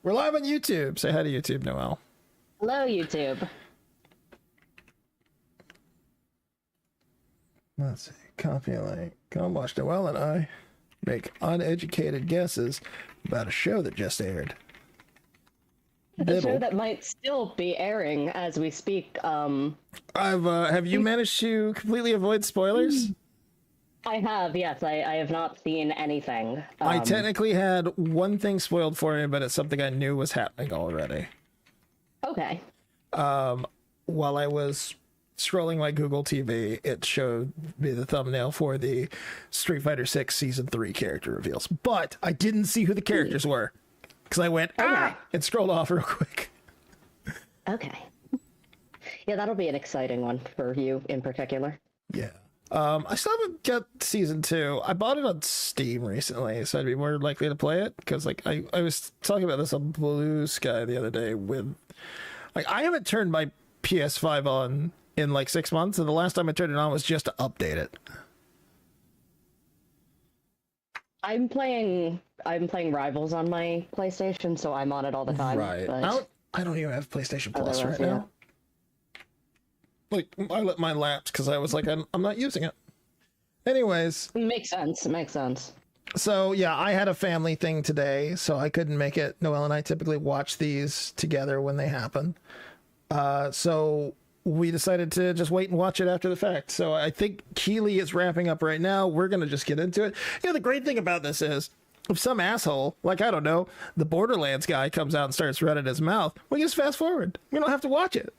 We're live on YouTube. Say hi to YouTube, Noelle. Hello, YouTube. Let's see. Copy a link. Come watch Noelle and I make uneducated guesses about a show that just aired. A show that might still be airing as we speak. Have you managed to completely avoid spoilers? I have, yes. I have not seen anything. I technically had one thing spoiled for me, but it's something I knew was happening already. Okay. While I was scrolling my Google TV, it showed me the thumbnail for the Street Fighter 6 Season 3 character reveals. But I didn't see who the characters were, because I went, and scrolled off real quick. Okay. Yeah, that'll be an exciting one for you in particular. Yeah. I still haven't got Season 2. I bought it on Steam recently, so I'd be more likely to play it, because like I was talking about this on Blue Sky the other day with... Like, I haven't turned my PS5 on in like 6 months, and the last time I turned it on was just to update it. I'm playing Rivals on my PlayStation, so I'm on it all the time. Right. But... I don't even have PlayStation Plus right now. Like, I let mine lapse because I was like, I'm not using it. Anyways. Makes sense. Makes sense. So, yeah, I had a family thing today, so I couldn't make it. Noelle and I typically watch these together when they happen. So we decided to just wait and watch it after the fact. So I think Keeley is wrapping up right now. We're going to just get into it. You know, the great thing about this is, if some asshole, like, I don't know, the Borderlands guy comes out and starts running his mouth, we just fast forward. We don't have to watch it.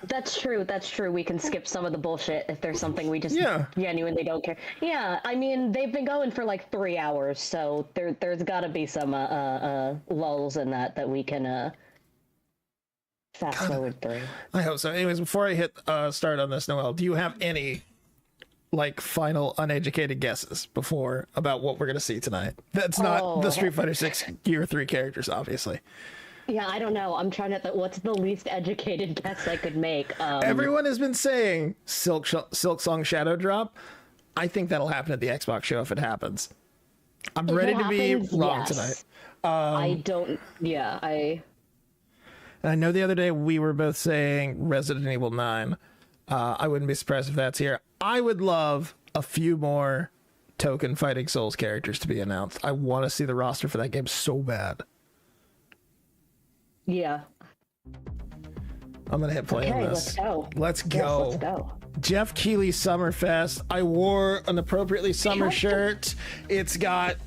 That's true. That's true. We can skip some of the bullshit if there's something we just genuinely don't care. Yeah, I mean, they've been going for like 3 hours, so there's got to be some lulls in that we can fast forward through. I hope so. Anyways, before I hit start on this, Noelle, do you have any like final uneducated guesses about what we're gonna see tonight? That's not the Street Fighter 6 Gear 3 characters, obviously. Yeah, I don't know. I'm trying to think, what's the least educated guess I could make? Everyone has been saying Silk Song Shadow Drop. I think that'll happen at the Xbox show if it happens. I'm ready to be wrong tonight. I don't... Yeah, I know the other day we were both saying Resident Evil 9. I wouldn't be surprised if that's here. I would love a few more token Fighting Souls characters to be announced. I want to see the roster for that game so bad. Yeah. I'm gonna hit play on this. Let's go. Let's go. Yes, let's go. Jeff Keighley Summerfest. I wore an appropriately summer shirt. It's got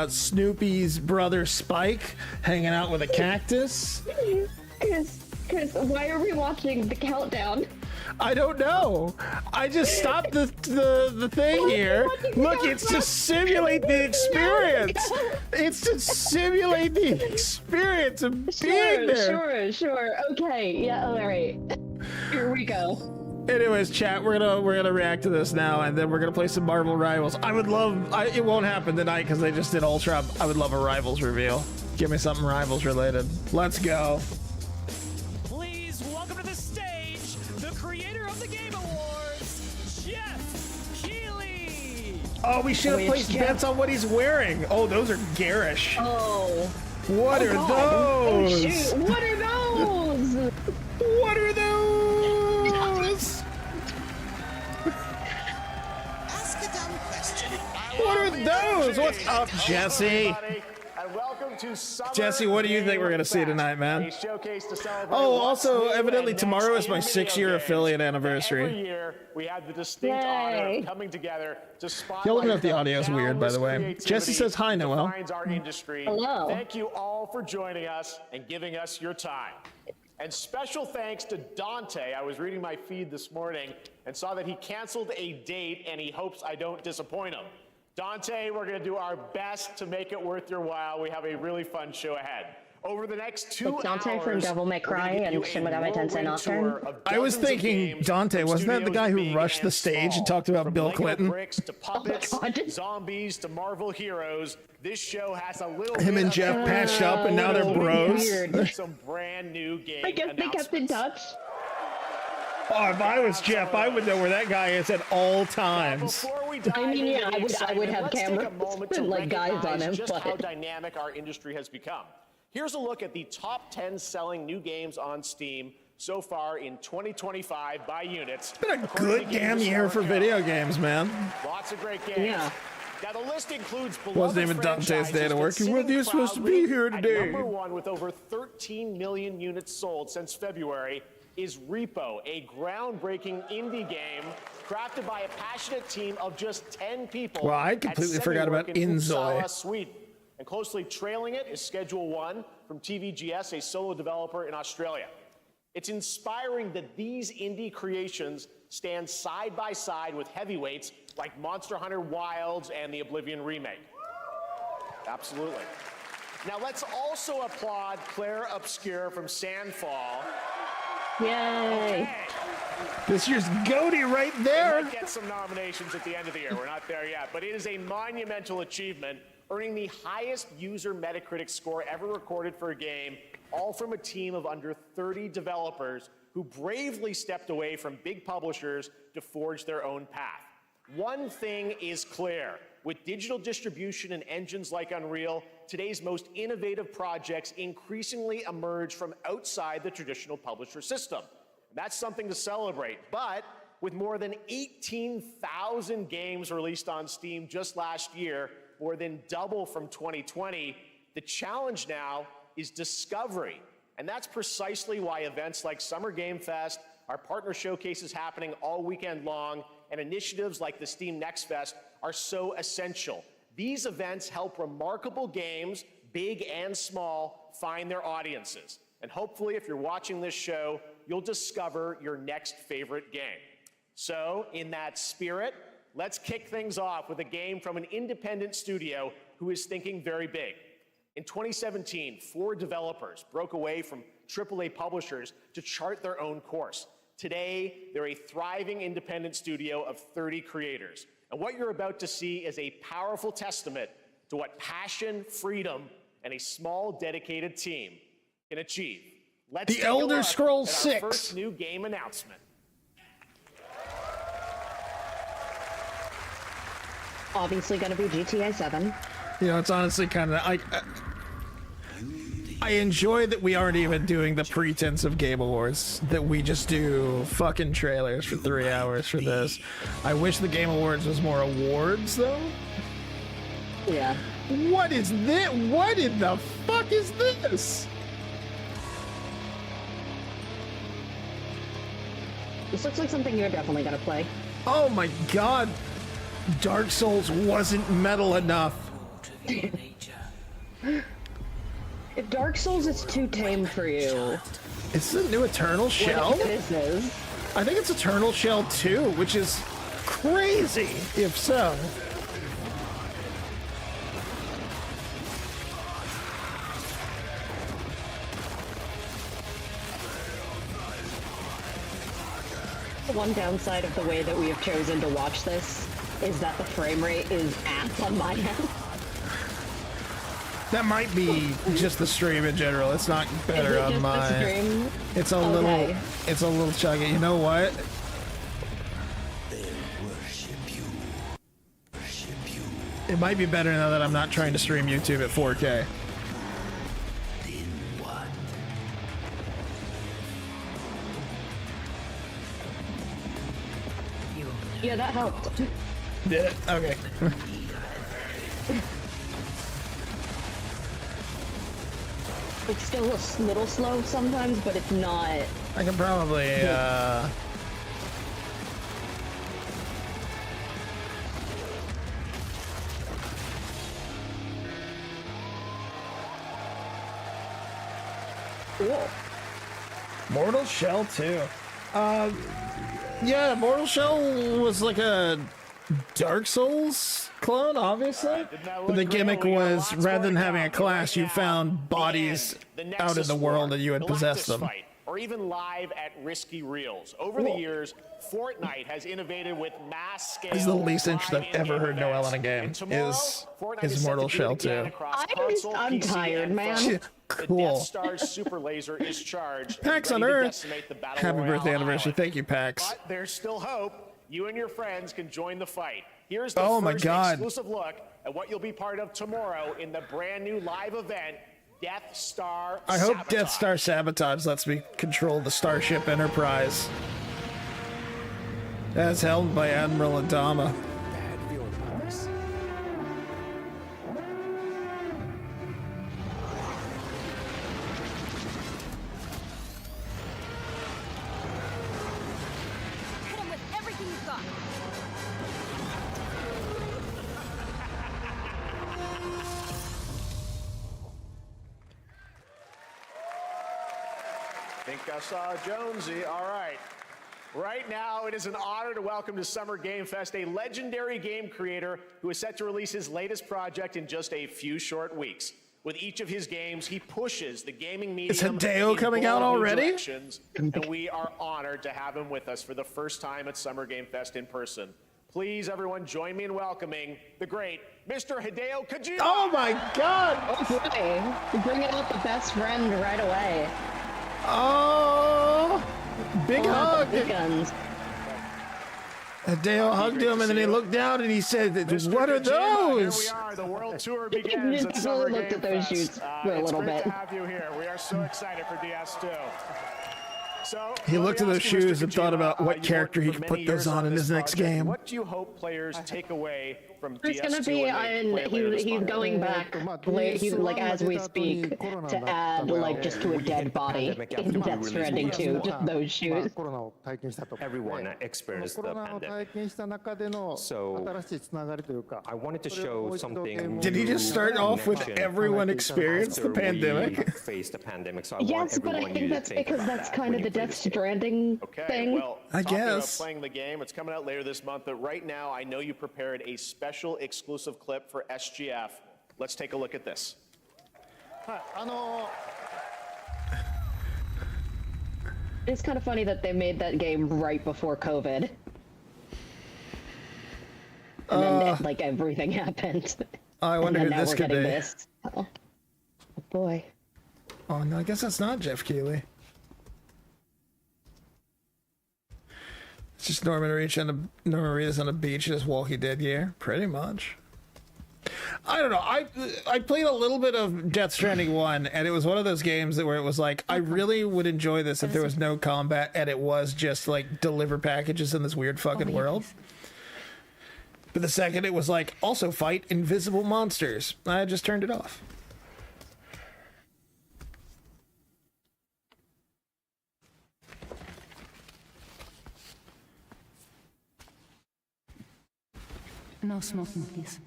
Snoopy's brother Spike hanging out with a cactus. Chris, why are we watching the countdown? I don't know. I just stopped the thing here. Look, it's to simulate the experience. It's to simulate the experience of being there. Sure. Okay. Yeah. All right. Here we go. Anyways, chat, we're gonna react to this now, and then we're gonna play some Marvel Rivals. I would love. It won't happen tonight because they just did Ultra. I would love a Rivals reveal. Give me something Rivals related. Let's go. Oh, we should have placed bets on what he's wearing. Oh, those are garish. Oh. What are those? Oh, shoot. What are those? What are those? Ask a dumb question. What are those? What's up, Jesse? And welcome to Jesse, what do you think we're going to see tonight, man? Oh, also, evidently tomorrow is my 6-year affiliate anniversary. Every year, we have the distinct honor of coming together to spotlight. Y'all let me know if the audio is weird, by the way. Jesse says hi, Noelle. Hello. Thank you all for joining us and giving us your time. And special thanks to Dante. I was reading my feed this morning and saw that he canceled a date and he hopes I don't disappoint him. Dante, we're going to do our best to make it worth your while. We have a really fun show ahead. Over the next 2 hours, Dante from Devil May Cry and Shin Megami Tensei Nocturne. I was thinking Dante, wasn't that the guy who rushed the stage and talked about Bill Clinton? Bricks to puppets, zombies to Marvel heroes. This show has a little him and Jeff patched up and now they're bros. Some brand new game I guess they kept in touch. Oh, if I was Jeff, I would know where that guy is at all times. I mean, yeah, I would have cameras and like guys on him. Just how dynamic our industry has become. Here's a look at the top 10 selling new games on Steam so far in 2025 by units. It's been a good damn year for video games, man. Lots of great games. Yeah. Now, the list includes Wasn't even Dante's Day to work. You were supposed to be here today. Number one with over 13 million units sold since February is Repo, a groundbreaking indie game crafted by a passionate team of just 10 people. Well, I completely forgot about Inzoi. Sweden. And closely trailing it is Schedule 1 from TVGS, a solo developer in Australia. It's inspiring that these indie creations stand side by side with heavyweights like Monster Hunter Wilds and the Oblivion remake. Absolutely. Now let's also applaud Claire Obscure from Sandfall. Yay! Okay. This year's goatee right there. We might get some nominations at the end of the year. We're not there yet, but it is a monumental achievement, earning the highest user Metacritic score ever recorded for a game, all from a team of under 30 developers who bravely stepped away from big publishers to forge their own path. One thing is clear. With digital distribution and engines like Unreal, today's most innovative projects increasingly emerge from outside the traditional publisher system. That's something to celebrate. But with more than 18,000 games released on Steam just last year, more than double from 2020, the challenge now is discovery. And that's precisely why events like Summer Game Fest, our partner showcases happening all weekend long, and initiatives like the Steam Next Fest are so essential. These events help remarkable games, big and small, find their audiences. And hopefully, if you're watching this show, you'll discover your next favorite game. So, in that spirit, let's kick things off with a game from an independent studio who is thinking very big. In 2017, 4 developers broke away from AAA publishers to chart their own course. Today, they're a thriving independent studio of 30 creators. And what you're about to see is a powerful testament to what passion, freedom, and a small, dedicated team can achieve. Let's The Elder Scrolls 6. First new game announcement. Obviously going to be GTA 7. You know, it's honestly kind of I enjoy that we aren't even doing the pretense of Game Awards, that we just do fucking trailers for 3 hours for this. I wish the Game Awards was more awards, though. Yeah. What is this? What in the fuck is this? This looks like something you're definitely going to play. Oh my god. Dark Souls wasn't metal enough. If Dark Souls is too tame for you... Is this a new Eternal Shell? What this is? I think it's Eternal Shell 2, which is crazy, if so. The one downside of the way that we have chosen to watch this is that the frame rate is ass on my end. That might be just the stream in general. It's not better on mine. It's a little chuggy. You know what? It might be better now that I'm not trying to stream YouTube at 4K. Yeah, that helped. Did it? Okay. It's still a little slow sometimes, but it's not... I can probably, Cool. Mortal Shell 2. Yeah, Mortal Shell was like a Dark Souls clone, obviously. But the gimmick was, rather than having a class, you found bodies out in the world and you would possess them. Or even live at Risky Reels. Over the years, Fortnite has innovated with mass scale. This is the least interest I've ever heard Noelle in a game. Is Mortal Shell 2. I'm tired, man. Cool. The Death Star's super laser is charged. PAX on Earth. Happy birthday anniversary. Thank you, PAX. But there's still hope. You and your friends can join the fight. Here's the first exclusive look at what you'll be part of tomorrow in the brand new live event, Death Star I hope Sabotage. Death Star Sabotage lets me control the Starship Enterprise. As held by Admiral Adama. Bad feeling about this. Hit him with everything you've got. Think I saw Jonesy. All right. Right now, it is an honor to welcome to Summer Game Fest a legendary game creator who is set to release his latest project in just a few short weeks. With each of his games, he pushes the gaming medium. Is Hideo in coming out bold new already? directions, and we are honored to have him with us for the first time at Summer Game Fest in person. Please, everyone, join me in welcoming the great Mr. Hideo Kojima. Oh my god! Oh boy, you're bringing out the best friend right away. Oh! Big Pull out hug! the big guns. Hideo hugged him and then he looked down and he said, Mr. what are Kojima, those? Here we are. The world tour begins at Definitely Summer looked Game at those Fest. shoots for a little it's great bit. to have you here. We are so excited for DS2. So, He let looked me at those ask you, Mr. shoes and thought Kojima, about what you character worked he for could put many those years on in this his next project. game. What do you hope players take away from There's DS2 gonna be, when they play it later this he's month? going back, he's like as we speak, to add like just to a dead body in Death Stranding 2, just those shoes. Everyone experienced the pandemic. So I wanted to show something. Did he just start off with everyone experienced the pandemic? Faced the pandemic, so I Yes, want but I everyone think you to that's think because of that's that kind when of you the play Death this game. Stranding Okay, thing. well, I talking about guess. playing the game, it's coming out later this month, but right now I know you prepared a special exclusive clip for SGF. Let's take a look at this. It's kind of funny that they made that game right before COVID. And then like everything happened. I And wonder then who now this we're could getting be. this. Oh boy. Oh no, I guess that's not Jeff Keighley. It's just Norman Reedus on a beach in his Walking Dead gear, pretty much. I don't know. I played a little bit of Death Stranding 1, and it was one of those games where it was like, I really would enjoy this if there was no combat and it was just like deliver packages in this weird fucking world. But the second it was like, also fight invisible monsters, I just turned it off. No smoking, please.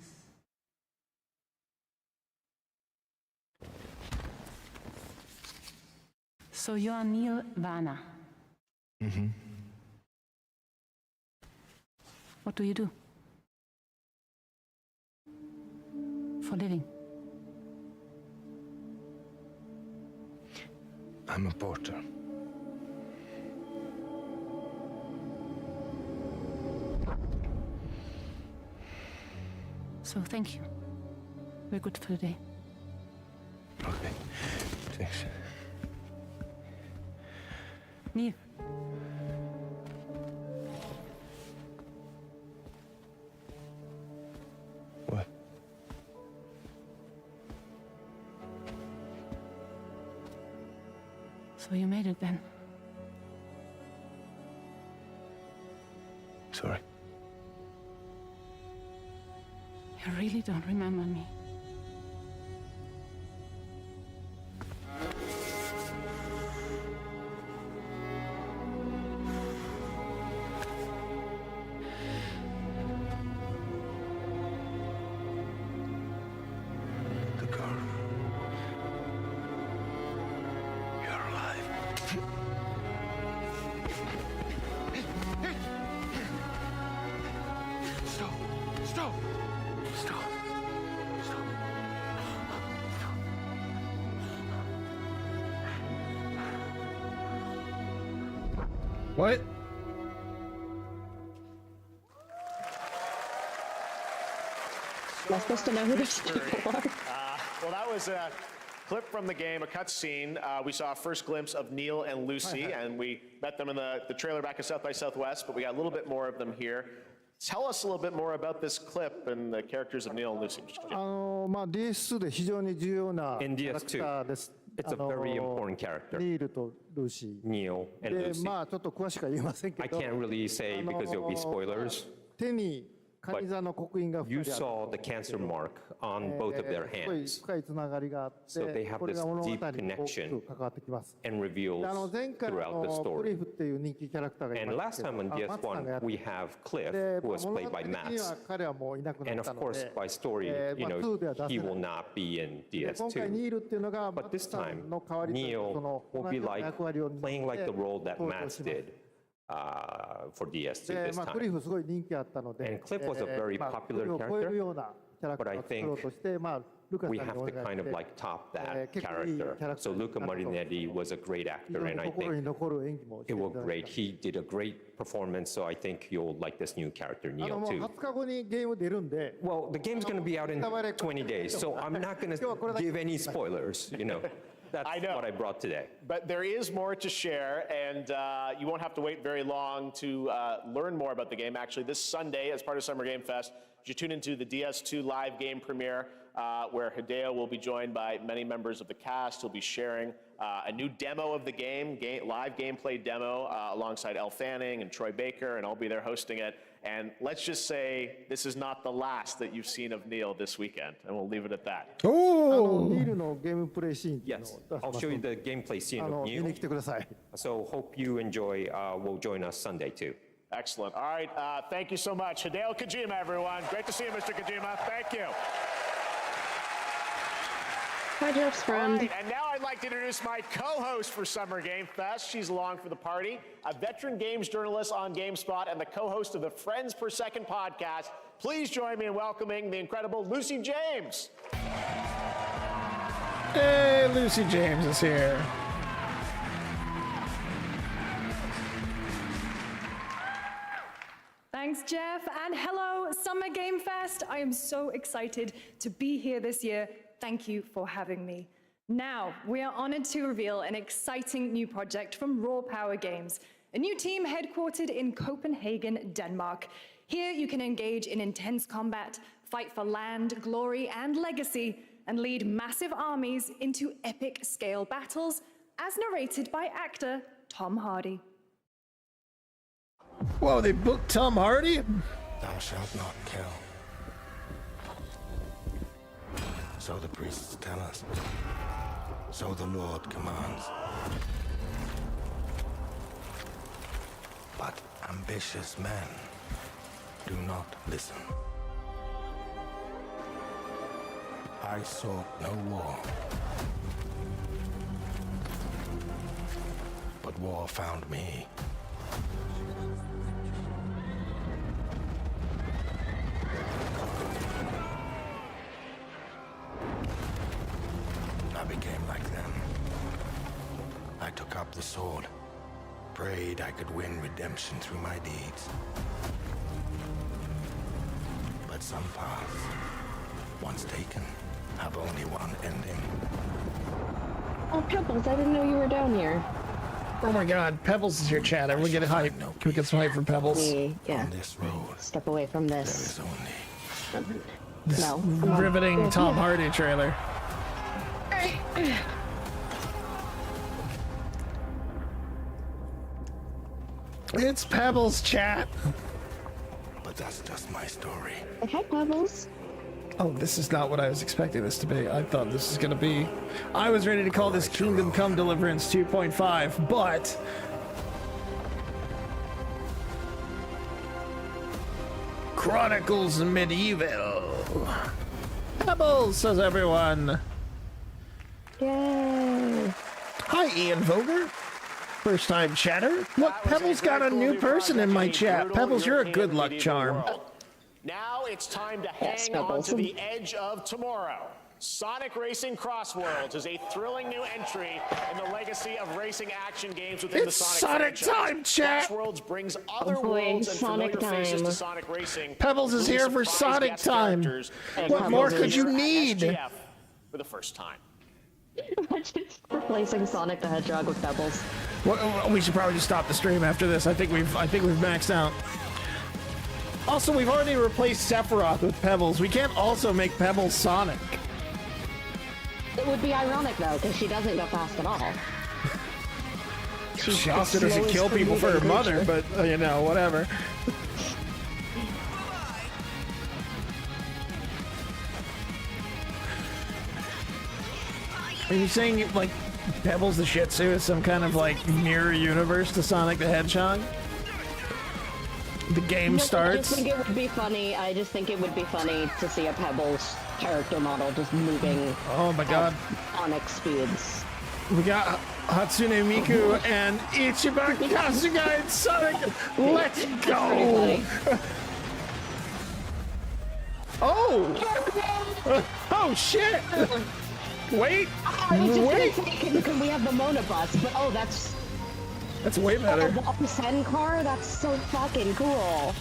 So you are Neil Varner. Mm-hmm. What do you do? For a living? I'm a porter. So thank you. We're good for the day. Okay. Thanks. Neil. What? So you made it then. Sorry. You really don't remember me. The girl. You're alive. Stop! Stop! Stop! Stop! What? Am I supposed to know who these people are? Well, that was a clip from the game, a cutscene. We saw a first glimpse of Neil and Lucy, and we met them in the trailer back at South by Southwest, but we got a little bit more of them here. Tell us a little bit more about this clip and the characters of Neil and Lucy. DS2 で非常に重要なキ In ャラクターです。 It's a very important character, ニールとルーシー。 Neil and で、 Lucy. まあちょっと詳しくは言いませんけ I ど、 can't really say because there'll be spoilers. 手にカニ座の刻印が You 2人ある saw the cancer mark on both of their すごい hands 深いつながりがあっ So they て、 have これが this 物語に deep 大き connection く関わってきます。 and reveals で前回 throughout the ク story. リフっていう人気キャラクターがい And ま last すけど、 time on マツさんがや DS1, って we have Cliff, で、 who was 物 played 語 by 的には Max. 彼はもういなくな And った of の course, で、 by story, you 2では know, 出 he せな will い。 not be in で今回 DS2. ニールっていうのがマ But ツ this さ time, んの代わりとしてそ Neil の will 同 be じような like 役割を担って playing like the role that 登場 Max します。 did for DS2 で、 this まあ、クリ time. フすごい人気あったので、 And Cliff was a very まあ、 popular クリフを超えるようなキャラクタ But I ーを作ろうとして、まあ、ルカさん We に have お to 願い kind し of て、like top that 結構いいキャ character. ラクター So になった Luca と Marinetti was a great 非 actor, 常に and I 心に think 残る演技もして it い was ただきま great. した。 He did a great performance, so I think you'll like this new character, も Neil, う too. 20日後にゲーム出るんで、 Well, the game's going to be out in 20 days, so I'm not going to give any spoilers, you know. That's I know. what I brought today. But there is more to share, and you won't have to wait very long to learn more about the game. Actually, this Sunday, as part of Summer Game Fest, you tune into the DS2 live game premiere, where Hideo will be joined by many members of the cast. He'll be sharing a new demo of the game, live gameplay demo, alongside Elle Fanning and Troy Baker, and I'll be there hosting it. And let's just say this is not the last that you've seen of Neil this weekend, and we'll leave it at that. ニ Oh, ールのゲームプレイシーンっていうの Yes, を出し I'll ます show you ので the gameplay scene of 見に Neil. 来てください。 So hope you enjoy, will join us Sunday, too. Excellent. All right, thank you so much. Hideo Kojima, everyone. Great to see you, Mr. Kojima. Thank you. Hi, Jeff's All friend. right, and now I'd like to introduce my co-host for Summer Game Fest. She's along for the party, a veteran games journalist on GameSpot and the co-host of the Friends Per Second podcast. Please join me in welcoming the incredible Lucy James. hey, Lucy James is here. Thanks, Jeff, and hello, Summer Game Fest. I am so excited to be here this year. Thank you for having me. Now, we are honored to reveal an exciting new project from Raw Power Games, a new team headquartered in Copenhagen, Denmark. Here you can engage in intense combat, fight for land, glory, and legacy, and lead massive armies into epic scale battles, as narrated by actor Tom Hardy. Whoa, they booked Tom Hardy? Thou shalt not kill. So the priests tell us. So the Lord commands. But ambitious men do not listen. I sought no war. But war found me. I became like them. I took up the sword, prayed I could win redemption through my deeds. But some paths, once taken, have only one ending. Oh, Pebbles, I didn't know you were down here. Oh my god, Pebbles is here, Chad. Everyone get a hype. Can we get some hype for Pebbles? Yeah. On this road, Step away from there this. is only No. come on. Riveting Tom Hardy trailer. It's Pebbles, chat. but that's just my story. Hi, Pebbles. Oh, this is not what I was expecting this to be. I thought this was gonna be... I was ready to call this Kingdom Come Deliverance 2.5, but... Chronicles Medieval. Pebbles, says everyone. Yay. Hi, Ian Voger. First time chatter. Look, Pebbles got a new person in my chat. Pebbles, you're a good luck charm. Now it's time to Yes, hang on Pebbles. to the edge of tomorrow. Sonic Racing Crossworlds is a thrilling new entry in the legacy of racing action games within the It's Sonic Sonic franchise. time, chat! Crossworlds brings other boy, worlds and Sonic familiar faces to time. Sonic Racing. Pebbles is including here for surprise Sonic guest time. characters What who will more be could you here at need? SGF for the first time. Imagine replacing Sonic the Hedgehog with Pebbles. Well, we should probably just stop the stream after this. I think we've maxed out. Also, we've already replaced Sephiroth with Pebbles. We can't also make Pebbles Sonic. It would be ironic though, because she doesn't go fast at all. She also doesn't kill people for her mother, but you know, whatever. Are you saying like Pebbles the Shih Tzu is some kind of like mirror universe to Sonic the Hedgehog? The game starts. I just think it would be funny. I just think it would be funny to see a Pebbles character model just moving. Oh my god. Sonic speeds. We got Hatsune Miku and Ichiban Kasuga and Sonic. Let's go. Oh. Oh shit. Wait. Wait. Can we have the Monobus? But oh, that's way better. The Sen car? That's so fucking cool.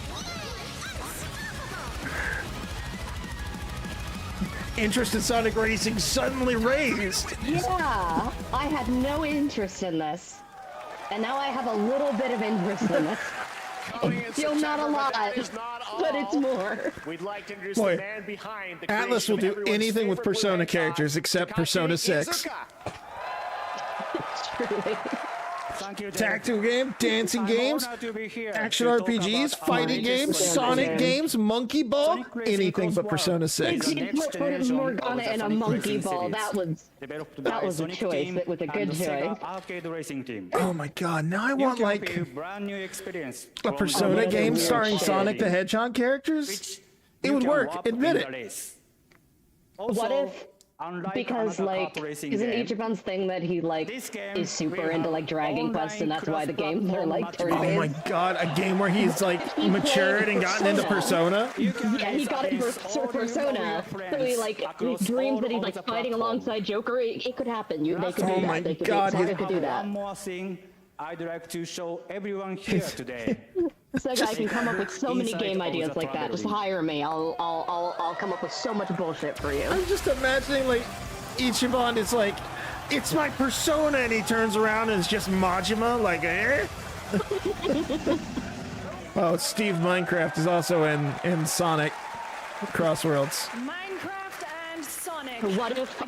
Interest in Sonic Racing suddenly raised. Yeah, I had no interest in this. And now I have a little bit of interest in this. Still not a lot, but it's more. We'd like to introduce the man behind the Atlas will do anything with Persona characters except Persona 6. Truly. Tactical game, dancing games, action RPGs, fighting games, Sonic games, Monkey Ball, anything but Persona 6. Put Morgana in a monkey ball. That was a choice. It was a good choice. Oh my god, now I want like a Persona game starring Sonic the Hedgehog characters? It would work, admit it. What if? Because like, isn't Ichiban's thing that he like is super into like Dragon Quest, and that's why the games are like turn-based? Oh my god, a game where he's like matured and gotten into Persona? Yeah, he got into Persona, so he like he dreams that he's like fighting alongside Joker. It could happen. They could do that. My they could god, they could do that. One more thing I'd like to show everyone here today. So I can come up with so many game ideas like that. Just hire me. I'll come up with so much bullshit for you. I'm just imagining like Ichiban is like, it's my persona, and he turns around and it's just Majima, like, eh? Oh, Steve Minecraft is also in Sonic Crossworlds. Minecraft and Sonic. What if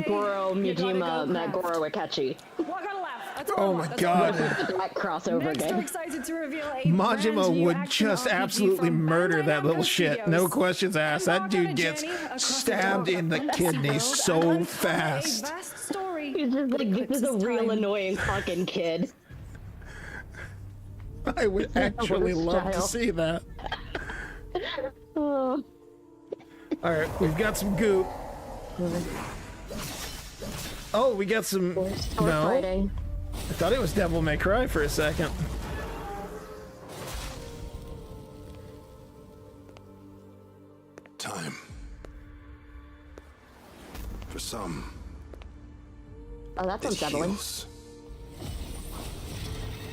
Goro Miyajima met Goro Akechi? What kind of laugh? That's Oh my god. That crossover Next, game. we're excited to reveal a Majima brand new would action just RPG absolutely from murder Bandai that little Namco shit. Studios. No questions asked. That Embark on a dude gets journey across the stabbed globe in the of the kidney world so and uncover fast. A vast story. He's just like, that this is a eclipses real time. annoying fucking kid. I would actually love to see that. Oh. Alright, we've got some goop. Oh, we got some... No. Fighting. I thought it was Devil May Cry for a second. Time. For some, Oh, that's it unsettling. heals.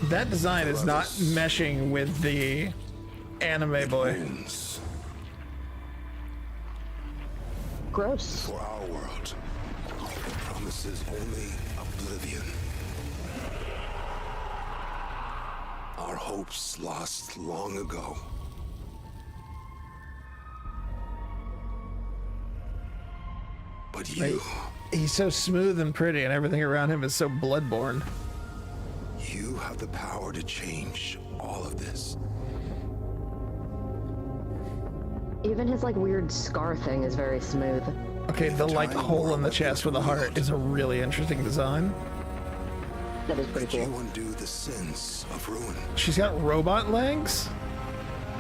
That design is not meshing with the anime boy. Wounds. Gross. For our world, it promises only oblivion. Our hopes lost long ago. But you, He's so smooth and pretty, and everything around him is so bloodborne. you have the power to change all of this. Even his like weird scar thing is very smooth. Okay, the like hole in the chest with a heart is a really interesting design. That is pretty You cool. undo the sins of ruin. She's got robot legs?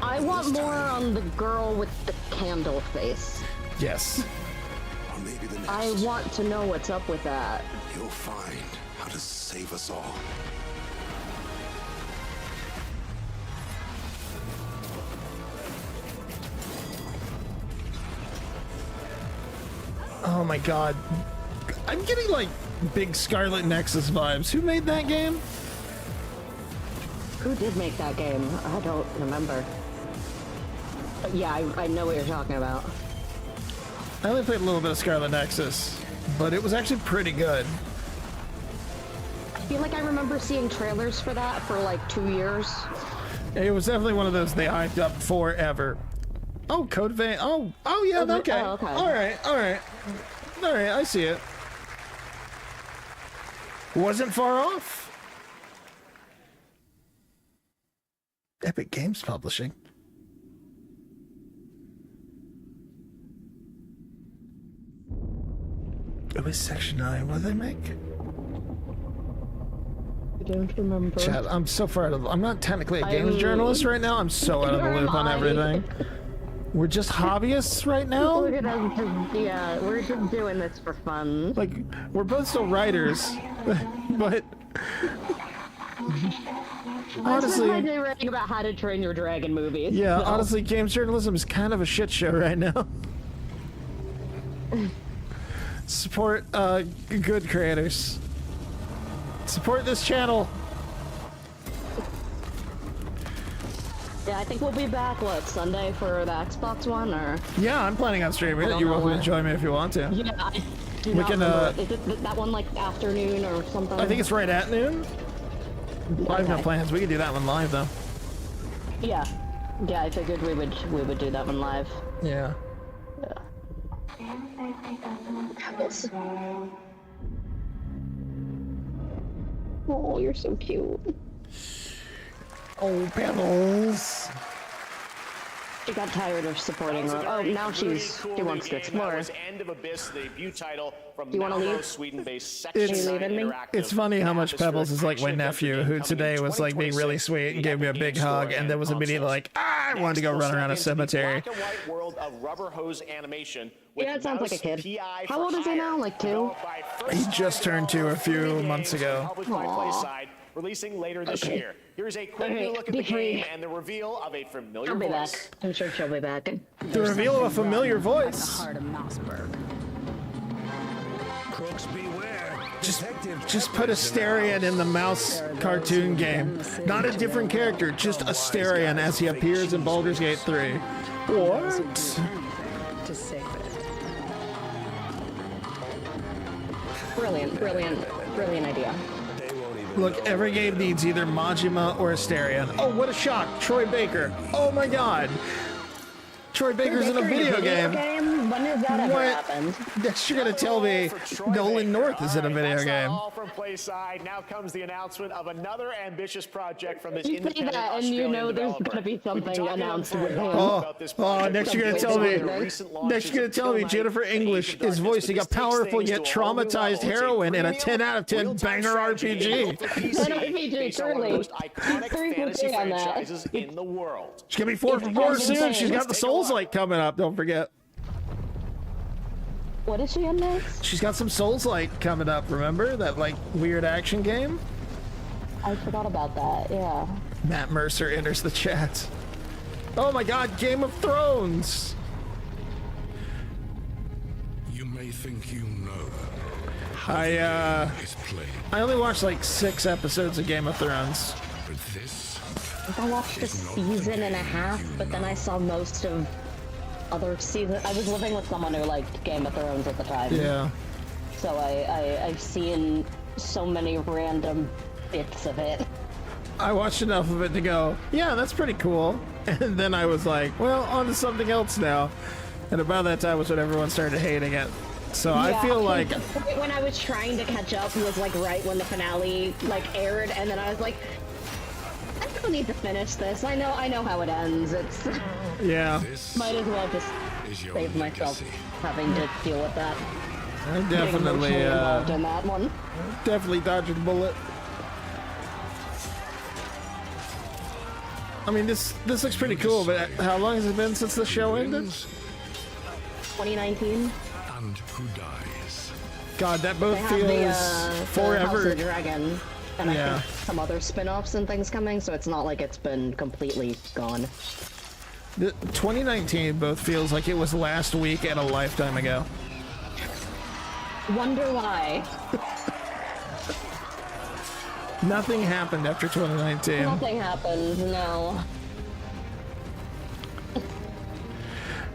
I want more on the girl with the candle face. Yes. Or maybe the next, I want to know what's up with that. you'll find how to save us all. Oh my god. I'm getting like big Scarlet Nexus vibes. Who made that game? Who did make that game? I don't remember. But yeah, I know what you're talking about. I only played a little bit of Scarlet Nexus, but it was actually pretty good. I feel like I remember seeing trailers for that for like 2 years. It was definitely one of those they hyped up forever. Oh, Code Vein. Oh, yeah, okay. Oh, okay. All right, I see it. Wasn't far off. Epic Games Publishing. It was Section 9. What did they make? I don't remember. Chat, I'm so far out of... I'm not technically a games journalist right now. I'm so out of the loop on everything. We're just hobbyists right now? We're just doing this for fun. Like, we're both still writers, but... honestly... I spent my day writing about How to Train Your Dragon movies. Yeah, so. honestly, games journalism is kind of a shit show right now. Support good creators. Support this channel. Yeah, I think we'll be back, Sunday for the Xbox One, or? Yeah, I'm planning on streaming it. You're welcome to join me if you want to. Yeah, I do We not can, remember. Is it that one, like, afternoon or something? I think it's right at noon. I have no plans. We can do that one live, though. Yeah. Yeah, I figured we would do that one live. Yeah. Oh, you're so cute. Oh, Pebbles. She got tired of supporting her. Oh, now she wants to explore. End of Abyss, the debut title from Do you want to leave? Sweden-based It's funny how much Pebbles is like my nephew, who today was like being really sweet and gave me a big hug, and then was immediately like, I wanted to go run around a cemetery. Yeah, it sounds like a kid. How old is he now? Like 2? He just turned 2 a few months ago. Releasing later this year. Here's a quick look at the game and the reveal of a familiar voice. Back. I'm sure she'll be back. The reveal of a familiar voice. Crooks beware. Just put Asterion in the mouse cartoon game. Not a different character, just Asterion as he appears in Baldur's Gate 3. What? To save it. Brilliant idea. Look, every game needs either Majima or Asterion. Oh, what a shock! Troy Baker. Oh my god. Troy Baker's in a video game. When has that ever happened? Next, you're gonna tell me Nolan North is in a video game. All from Playside. Now comes the announcement of another ambitious project from this You say independent that, and Australian you know there's developer. gonna be something announced with him. Next you're gonna tell me Jennifer English is voicing a powerful yet traumatized heroine in a 10 out of 10 banger RPG. RPG, truly. Fantasy franchises in the world. She's gonna be 4 for 4 soon. She's got the Souls-like coming up, don't forget. What is she in next? She's got some Souls-like coming up, remember? That, like, weird action game? I forgot about that, yeah. Matt Mercer enters the chat. Oh my god, Game of Thrones! You may think you know. I only watched like 6 episodes of Game of Thrones. But this I watched a season and a half, but then I saw most of other seasons. I was living with someone who liked Game of Thrones at the time. Yeah. So I've seen so many random bits of it. I watched enough of it to go, yeah, that's pretty cool. And then I was like, well, on to something else now. And about that time was when everyone started hating it. So yeah, I feel like the point when I was trying to catch up was like right when the finale like aired, and then I was like, I don't need to finish this. I know how it ends. It's yeah. Might as well just save myself having to deal with that. I definitely involved in that one. Definitely dodged a bullet. I mean, this looks pretty cool, but how long has it been since the show ended? 2019. And who dies? God, that both they feels have forever. House of the Dragon, and yeah. I think some other spin-offs and things coming, so it's not like it's been completely gone. 2019 both feels like it was last week and a lifetime ago. Wonder why. Nothing happened after 2019. Nothing happened, no.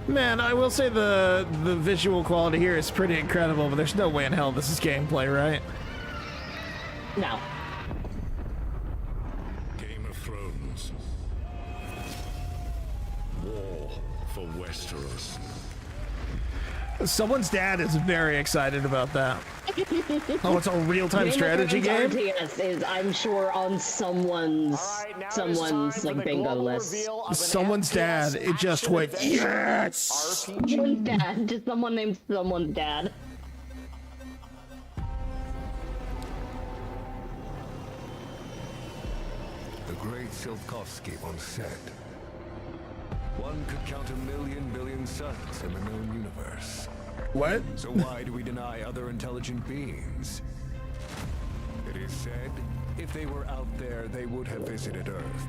Man, I will say the visual quality here is pretty incredible, but there's no way in hell this is gameplay, right? No. Game of Thrones. for Westeros. Someone's dad is very excited about that. Oh, it's a real-time strategy game? RTS is, I'm sure, on someone's like bingo list. Someone's dad, it just went, yes! Someone's dad, just someone named someone's dad. The great Silkovsky once said, one could count 1,000,000 billion suns in the known universe. What? So why do we deny other intelligent beings? It is said, if they were out there, they would have visited Earth.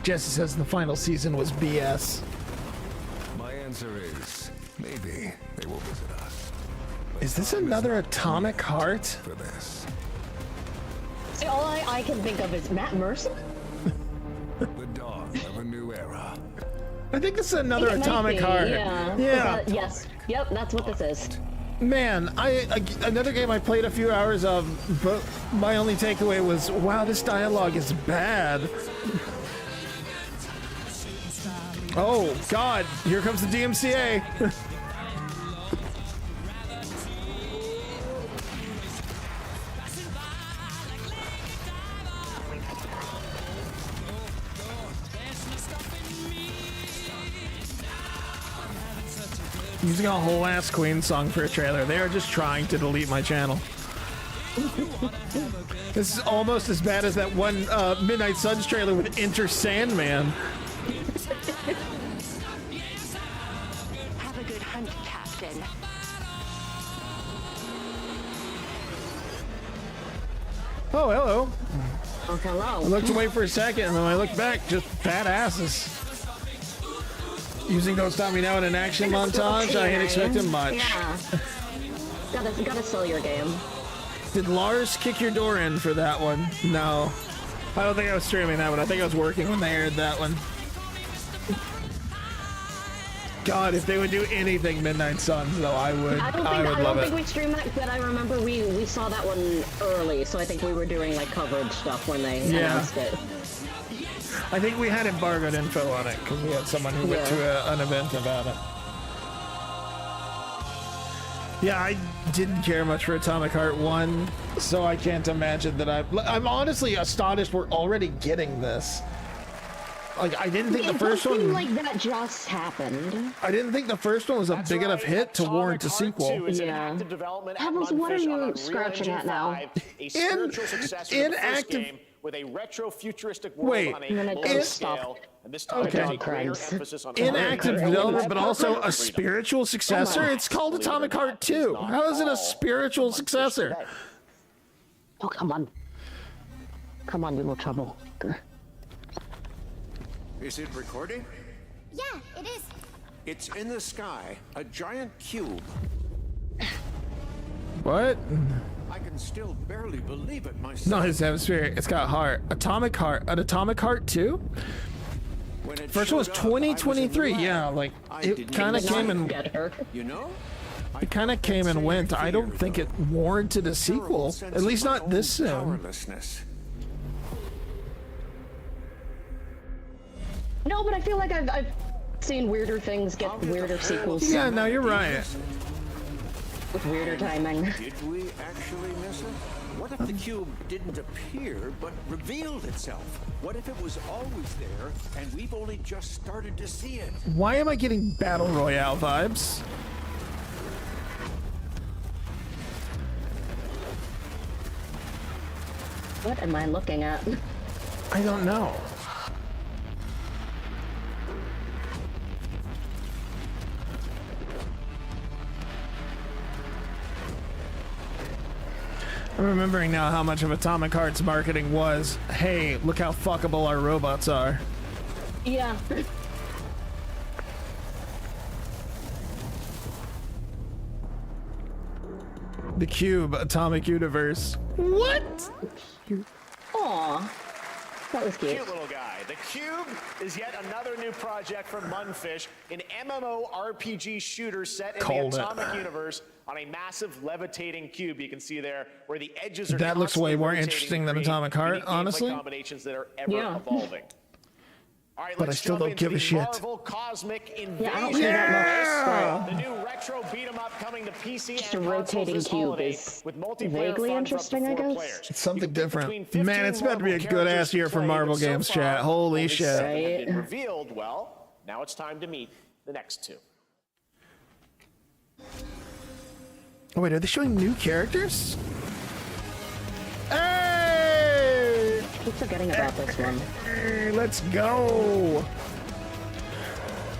Jesse says the final season was BS. My answer is, maybe they will visit us. Is this another Atomic Heart? For this. See, all I can think of is Matt Mercer. The dawn of a new era. I think this is another Atomic Heart. Yeah. Yeah. Yes. Yep, that's what this is. Man, another game I played a few hours of, but my only takeaway was, wow, this dialogue is bad. Oh, God, here comes the DMCA. Using a whole ass Queen song for a trailer. They are just trying to delete my channel. This is almost as bad as that one Midnight Suns trailer with Enter Sandman. Have a good hunt, Captain. Oh, hello. Oh, hello. I looked away for a second, and then I looked back, just fat asses. Using Don't Stop Me Now in an action montage, I ain't expecting much. Yeah. Gotta sell your game. Did Lars kick your door in for that one? No. I don't think I was streaming that one. I think I was working when they aired that one. God, if they would do anything Midnight Suns, though, I would love it. I don't think we streamed that, but I remember we saw that one early, so I think we were doing like coverage stuff when they announced it. I think we had embargoed info on it because we had someone who went to an event about it. Yeah, I didn't care much for Atomic Heart 1, so I can't imagine that I'm honestly astonished we're already getting this. Like, I didn't think the first one... like that just happened. I didn't think the first one was a big enough hit to warrant a sequel. Yeah. Pebbles, what are you scratching at now? In active... with a retro-futuristic world on a global scale, and this time a greater emphasis on in active development, but also a spiritual successor. It's called Atomic Heart 2. How is it a spiritual successor? Oh, come on. Come on, you little trouble. Is it recording? Yeah, it is. It's in the sky, a giant cube. What? I can still barely believe it myself. No, it's atmospheric. It's got heart. Atomic Heart. An Atomic Heart 2? First one was 2023. Yeah, like it kind of came and it kind of came and went. I don't think it warranted a sequel. At least not this soon. No, but I feel like I've seen weirder things get weirder sequels. Yeah, no, you're right. With weirder timing. Did we actually miss it? What if the cube didn't appear but revealed itself? What if it was always there and we've only just started to see it? Why am I getting Battle Royale vibes? What am I looking at? I don't know. I'm remembering now how much of Atomic Heart's marketing was, hey, look how fuckable our robots are. Yeah. The Cube, Atomic Universe. What? Aw. That was cute. Cute little guy. The Cube is yet another new project from Munfish, an MMORPG shooter set in the Atomic universe on a massive levitating cube. You can see there where the edges are. That looks way more interesting than Atomic Heart, honestly. Combinations that are ever evolving. All right, but I still don't give a shit. Marvel Cosmic Invasion. The new retro beat 'em up coming to PC just and a rotating cube is with multiplayer vaguely interesting, I guess. Players. It's something different. Man, it's about to be a good ass year for Marvel games, chat. Holy shit. Right. Been revealed. Well, now it's time to meet the next two. Oh wait, are they showing new characters? Hey! I keep forgetting about this one. Hey, let's go!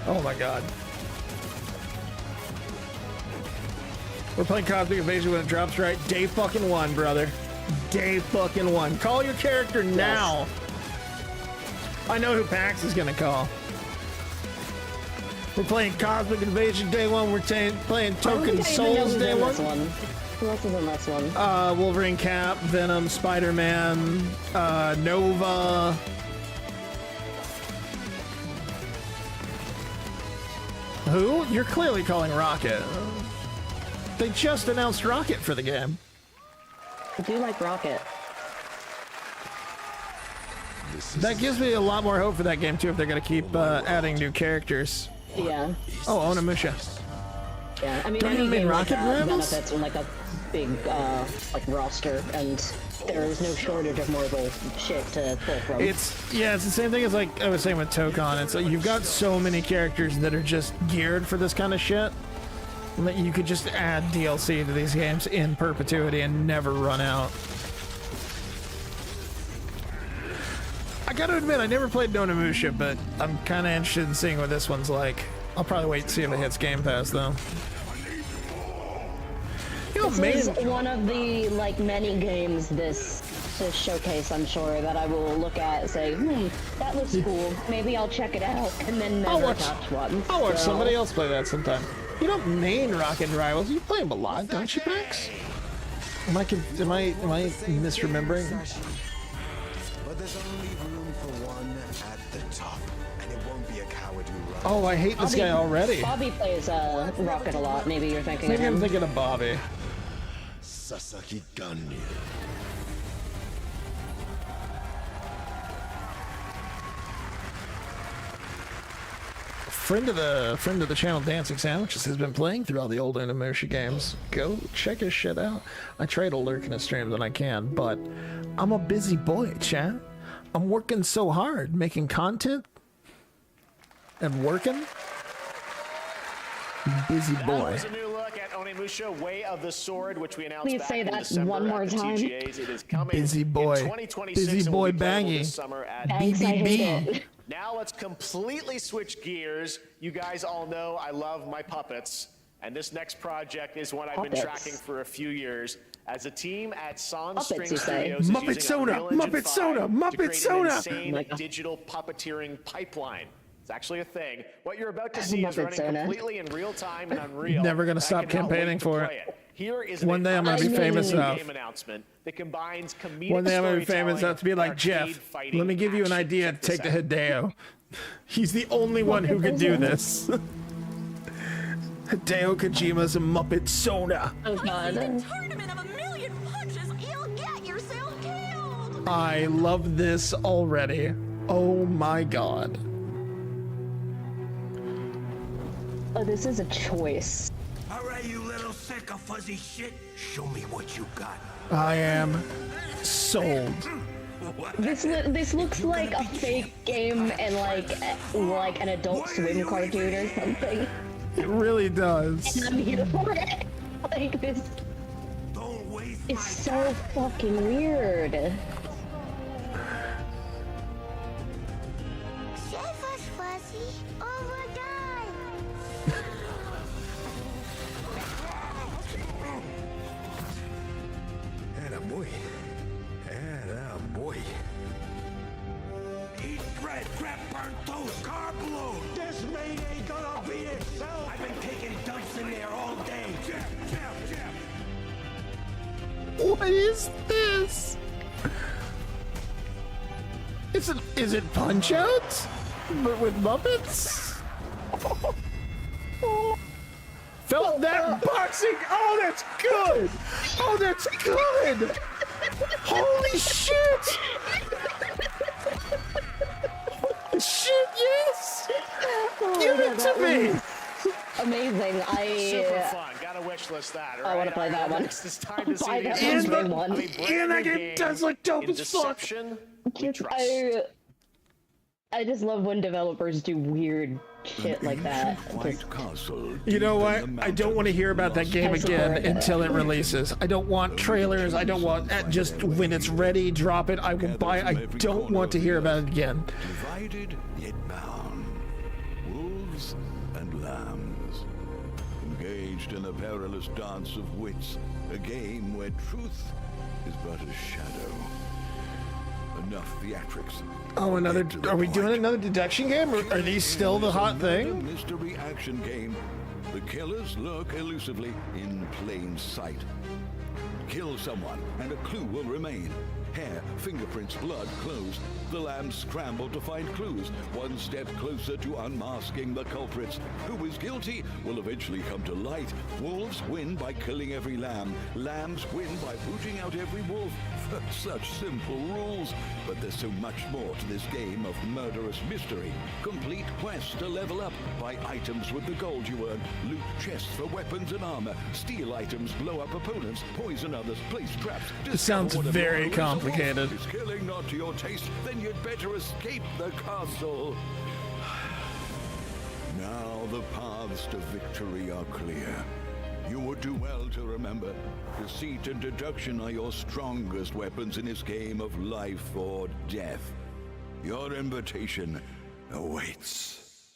Oh my god. We're playing Cosmic Invasion when it drops, right? Day fucking 1, brother. Day fucking 1. Call your character now. Yes. I know who Pax is gonna call. We're playing Cosmic Invasion Day 1. We're playing Token Souls Day 1. Who else is in this one? Wolverine, Cap, Venom, Spider-Man, Nova. Who? You're clearly calling Rocket. They just announced Rocket for the game. I do like Rocket. That gives me a lot more hope for that game too if they're gonna keep adding new characters. Yeah. Oh, Onimusha. Yeah, I mean, do any game Rocket like benefits from like a big like roster, and there is no shortage of Marvel shit to pull from. It's the same thing as like I was saying with Tokon. It's like you've got so many characters that are just geared for this kind of shit that you could just add DLC to these games in perpetuity and never run out. I gotta admit, I never played Onimusha, but I'm kind of interested in seeing what this one's like. I'll probably wait and see if it hits Game Pass, though. This is one of the like many games this showcase, I'm sure, that I will look at and say, that looks cool. Maybe I'll check it out, and then never touch one. I'll watch somebody else play that sometime. You don't main Rocket Rivals. You play them a lot, don't you, Max? Am I misremembering? But there's only room for one at the top, and it won't be a coward who runs. Oh, I hate this guy already. Bobby plays Rocket a lot. Maybe you're thinking of him. I'm thinking of Bobby. Sasaki Ganyu. Friend of the channel, Dancing Sandwiches, has been playing through all the old Onimusha games. Go check his shit out. I try to lurk in his streams when I can, but I'm a busy boy, chat. I'm working so hard, making content and working. Busy boy. That was a new look at Onimusha Way of the Sword, which we announced Please back say in that December one more at the time. TGAs. It is coming Busy boy. in 2026. Busy boy and will be playable Baggee. this summer at BBB. Now let's completely switch gears. You guys all know I love my puppets, and this next project is one I've been tracking for a few years. As a team at Sonstring Studios Muppet Soda, Muppet Soda, Muppet Soda. Insane digital puppeteering pipeline. It's actually a thing. What you're about to see is running completely in real time and Unreal. Never gonna stop campaigning for it. Here is one day I'm gonna be famous enough. Game announcement that combines comedic One day I'm gonna be famous enough to be like, Jeff, let me give you an idea to take to Hideo. He's the only one who could do this. Hideo Kojima's a Muppet Soda. Oh god. I love this already. Oh my god. Oh, this is a choice. All right, you little sick of fuzzy shit. Show me what you got. I am sold. This looks like a fake game and like an Adult Swim cartoon or something. It really does. And I'm here for it. Like this is so fucking weird. Boy. Boy. Eat bread, crap, burnt toast, carb load. This meat ain't gonna be itself. I've been taking dumps in there all day. Jeff. What is this? Is it Punch-Out? But with Muppets? Felt that boxing. Oh, that's good. Oh, that's good. Holy shit. Holy shit, yes. Give it to me. Amazing. Super fun. Gotta wish list that. Right? I want to play that one. It's time to see that the one. And that game does look dope as fuck. I just love when developers do weird shit like that. You know what? I don't want to hear about that game again until it releases. I don't want trailers. I don't want just when it's ready, drop it. I will buy. I don't want to hear about it again. Divided yet bound. Wolves and lambs. Engaged in a perilous dance of wits. A game where truth is but a shadow. Enough theatrics. Oh, another. Are we doing another deduction game? Or are these still the hot thing? Mystery action game. The killers lurk elusively in plain sight. Kill someone, and a clue will remain. Hair, fingerprints, blood, clothes. The lambs scramble to find clues, one step closer to unmasking the culprits. Who is guilty will eventually come to light. Wolves win by killing every lamb. Lambs win by booting out every wolf. Such simple rules. But there's so much more to this game of murderous mystery. Complete quests to level up. Buy items with the gold you earn. Loot chests for weapons and armor. Steal items, blow up opponents, poison others, place traps. This sounds very complicated. Is killing not to your taste? Then you'd better escape the castle. Now the paths to victory are clear. You would do well to remember, deceit and deduction are your strongest weapons in this game of life or death. Your invitation awaits.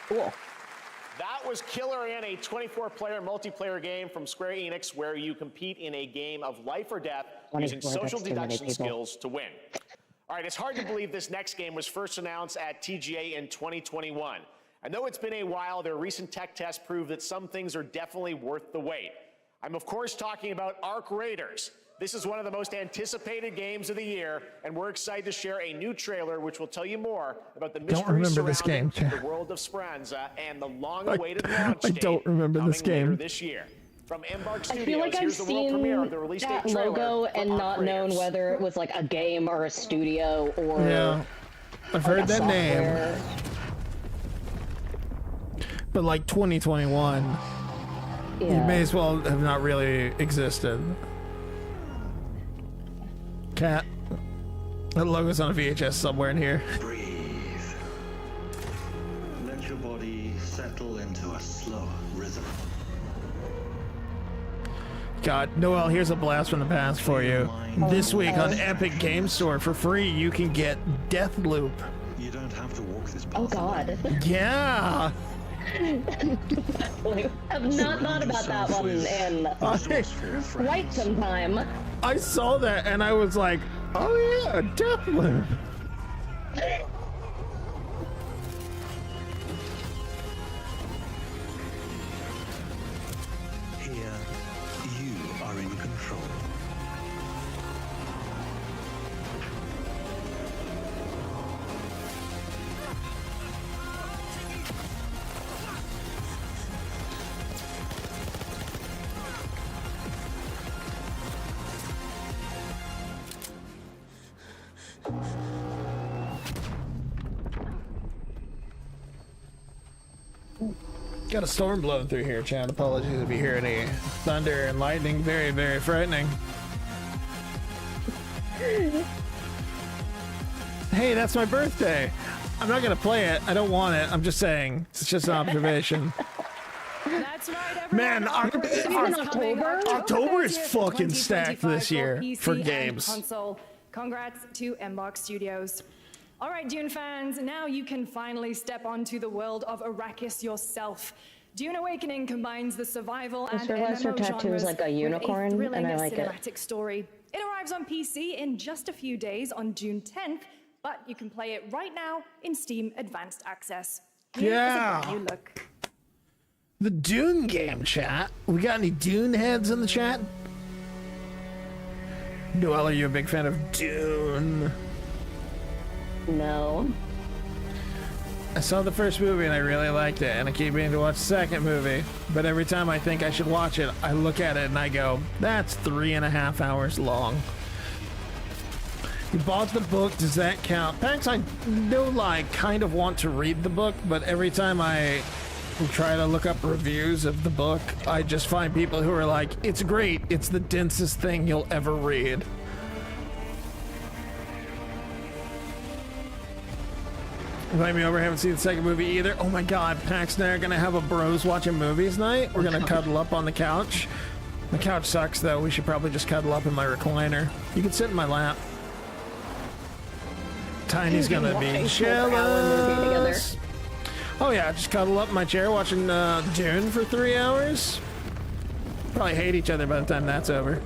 Cool. That was Killer in, a 24-player multiplayer game from Square Enix where you compete in a game of life or death using social deduction skills to win. All right, it's hard to believe this next game was first announced at TGA in 2021. I know it's been a while, their recent tech tests prove that some things are definitely worth the wait. I'm of course talking about Arc Raiders. This is one of the most anticipated games of the year, and we're excited to share a new trailer which will tell you more about the mystery surrounding the world of Speranza and the long-awaited launch date coming later this year. From Embark Studios, I feel like I've seen that logo and not known whether it was like a game or a studio or yeah, I've heard that name. But like 2021, you may as well have not really existed. Cat. That logo's on a VHS somewhere in here. Breathe. Let your body settle into a slow rhythm. God, Noelle, here's a blast from the past for you. This week on Epic Game Store for free, you can get Deathloop. You don't have to walk this path. Oh God. Yeah. I've not thought about that one in quite some time. I saw that and I was like, oh yeah, Deathloop. Here, you are in control. Got a storm blowing through here, Chad. Apologies if you hear any thunder and lightning. Very, very frightening. Hey, that's my birthday. I'm not gonna play it. I don't want it. I'm just saying. It's just an observation. That's right, man, October is fucking stacked this year for PC games. And console. Congrats to Embark Studios. All right, Dune fans, now you can finally step onto the world of Arrakis yourself. Dune Awakening combines the survival and MMO tattoo is like a unicorn, with a thrilling and I like cinematic story. It arrives on PC in just a few days on June 10th, but you can play it right now in Steam Advanced Access. Here is a brand new look. The Dune game, chat. We got any Dune heads in the chat? Noelle, are you a big fan of Dune? No. I saw the first movie and I really liked it, and I keep meaning to watch the second movie, but every time I think I should watch it, I look at it and I go, that's 3.5 hours long. You bought the book, does that count? Thanks, I know I kind of want to read the book, but every time I try to look up reviews of the book, I just find people who are like, it's great, it's the densest thing you'll ever read. Invite me over, haven't seen the second movie either. Oh my god, Pax and I are gonna have a bros watching movies night. We're gonna cuddle up on the couch. The couch sucks though, we should probably just cuddle up in my recliner. You can sit in my lap. Tiny's gonna be jealous. Oh yeah, just cuddle up in my chair watching Dune for 3 hours. Probably hate each other by the time that's over.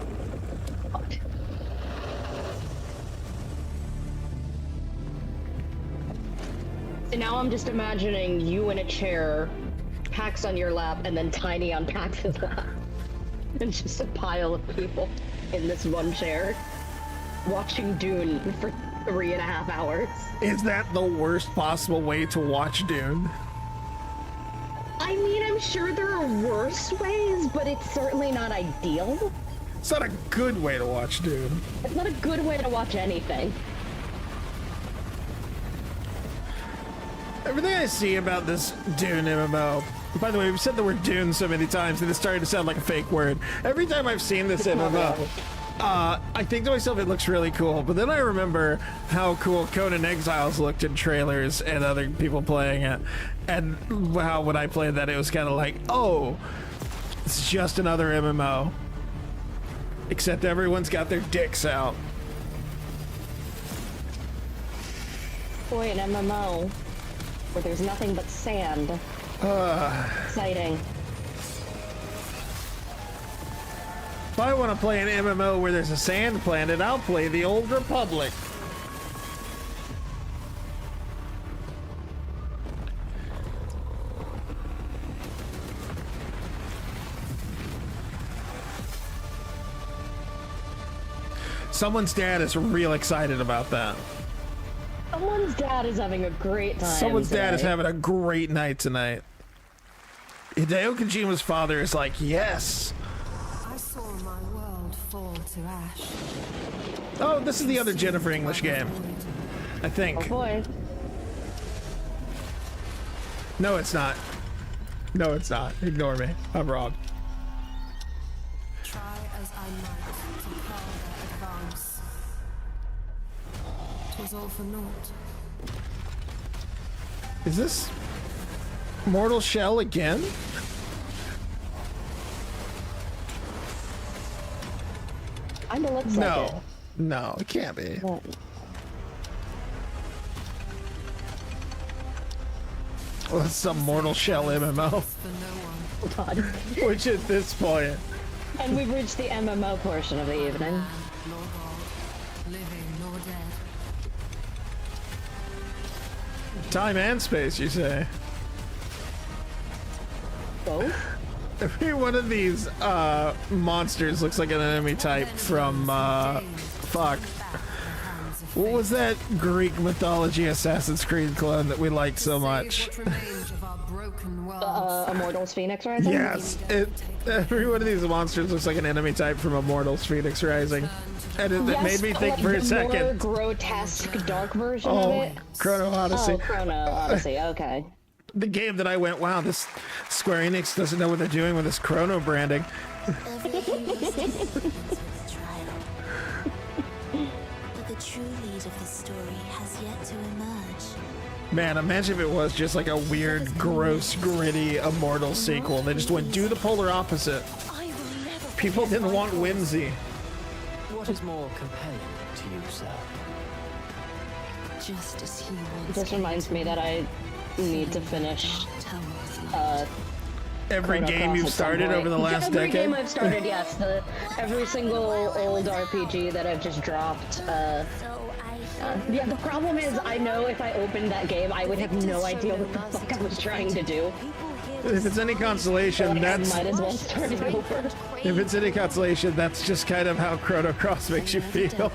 And now I'm just imagining you in a chair, Pax on your lap, and then Tiny on Pax's lap. And just a pile of people in this one chair, watching Dune for 3.5 hours. Is that the worst possible way to watch Dune? I mean, I'm sure there are worse ways, but it's certainly not ideal. It's not a good way to watch Dune. It's not a good way to watch anything. Everything I see about this Dune MMO, by the way, we've said the word Dune so many times that it's starting to sound like a fake word. Every time I've seen this MMO, I think to myself it looks really cool, but then I remember how cool Conan Exiles looked in trailers and other people playing it, and how when I played that it was kind of like, oh, it's just another MMO, except everyone's got their dicks out. Boy, an MMO where there's nothing but sand. Exciting. If I want to play an MMO where there's a sand planet, I'll play the Old Republic. Someone's dad is real excited about that. Someone's dad is having a great time. Someone's dad is having a great night tonight. Hideo Kojima's father is like, yes. I saw my world fall to ash. Oh, this is the other Jennifer English game, I think. Oh boy. No, it's not. No, it's not. Ignore me. I'm wrong. Try as I might to further advance. 'Twas all for naught. Is this Mortal Shell again? Kinda looks like it. No, it can't be. What? Well, it's some Mortal Shell MMO. God. Which at this point. And we've reached the MMO portion of the evening. Nor God, living nor dead. Time and space, you say? Both? Every one of these monsters looks like an enemy type from fuck. What was that Greek mythology Assassin's Creed clone that we liked so much? Immortals Phoenix Rising? Yes, every one of these monsters looks like an enemy type from Immortals Phoenix Rising. And it made me think for a second. More grotesque dark version of it? Chrono Odyssey. Oh, Chrono Odyssey, okay. The game that I went, wow, this Square Enix doesn't know what they're doing with this Chrono branding. But the true lead of the story has yet to emerge. Man, imagine if it was just like a weird, gross, gritty Immortal sequel. They just went, do the polar opposite. People didn't want whimsy. What is more compelling to you, sir? Just as he wants. This reminds me that I need to finish every game you've started over the last decade? Every game I've started, yes. Every single old RPG that I've just dropped. Yeah, the problem is I know if I opened that game, I would have no idea what the fuck I was trying to do. If it's any consolation, that's... Might as well start it over. If it's any consolation, that's just kind of how Chrono Cross makes you feel.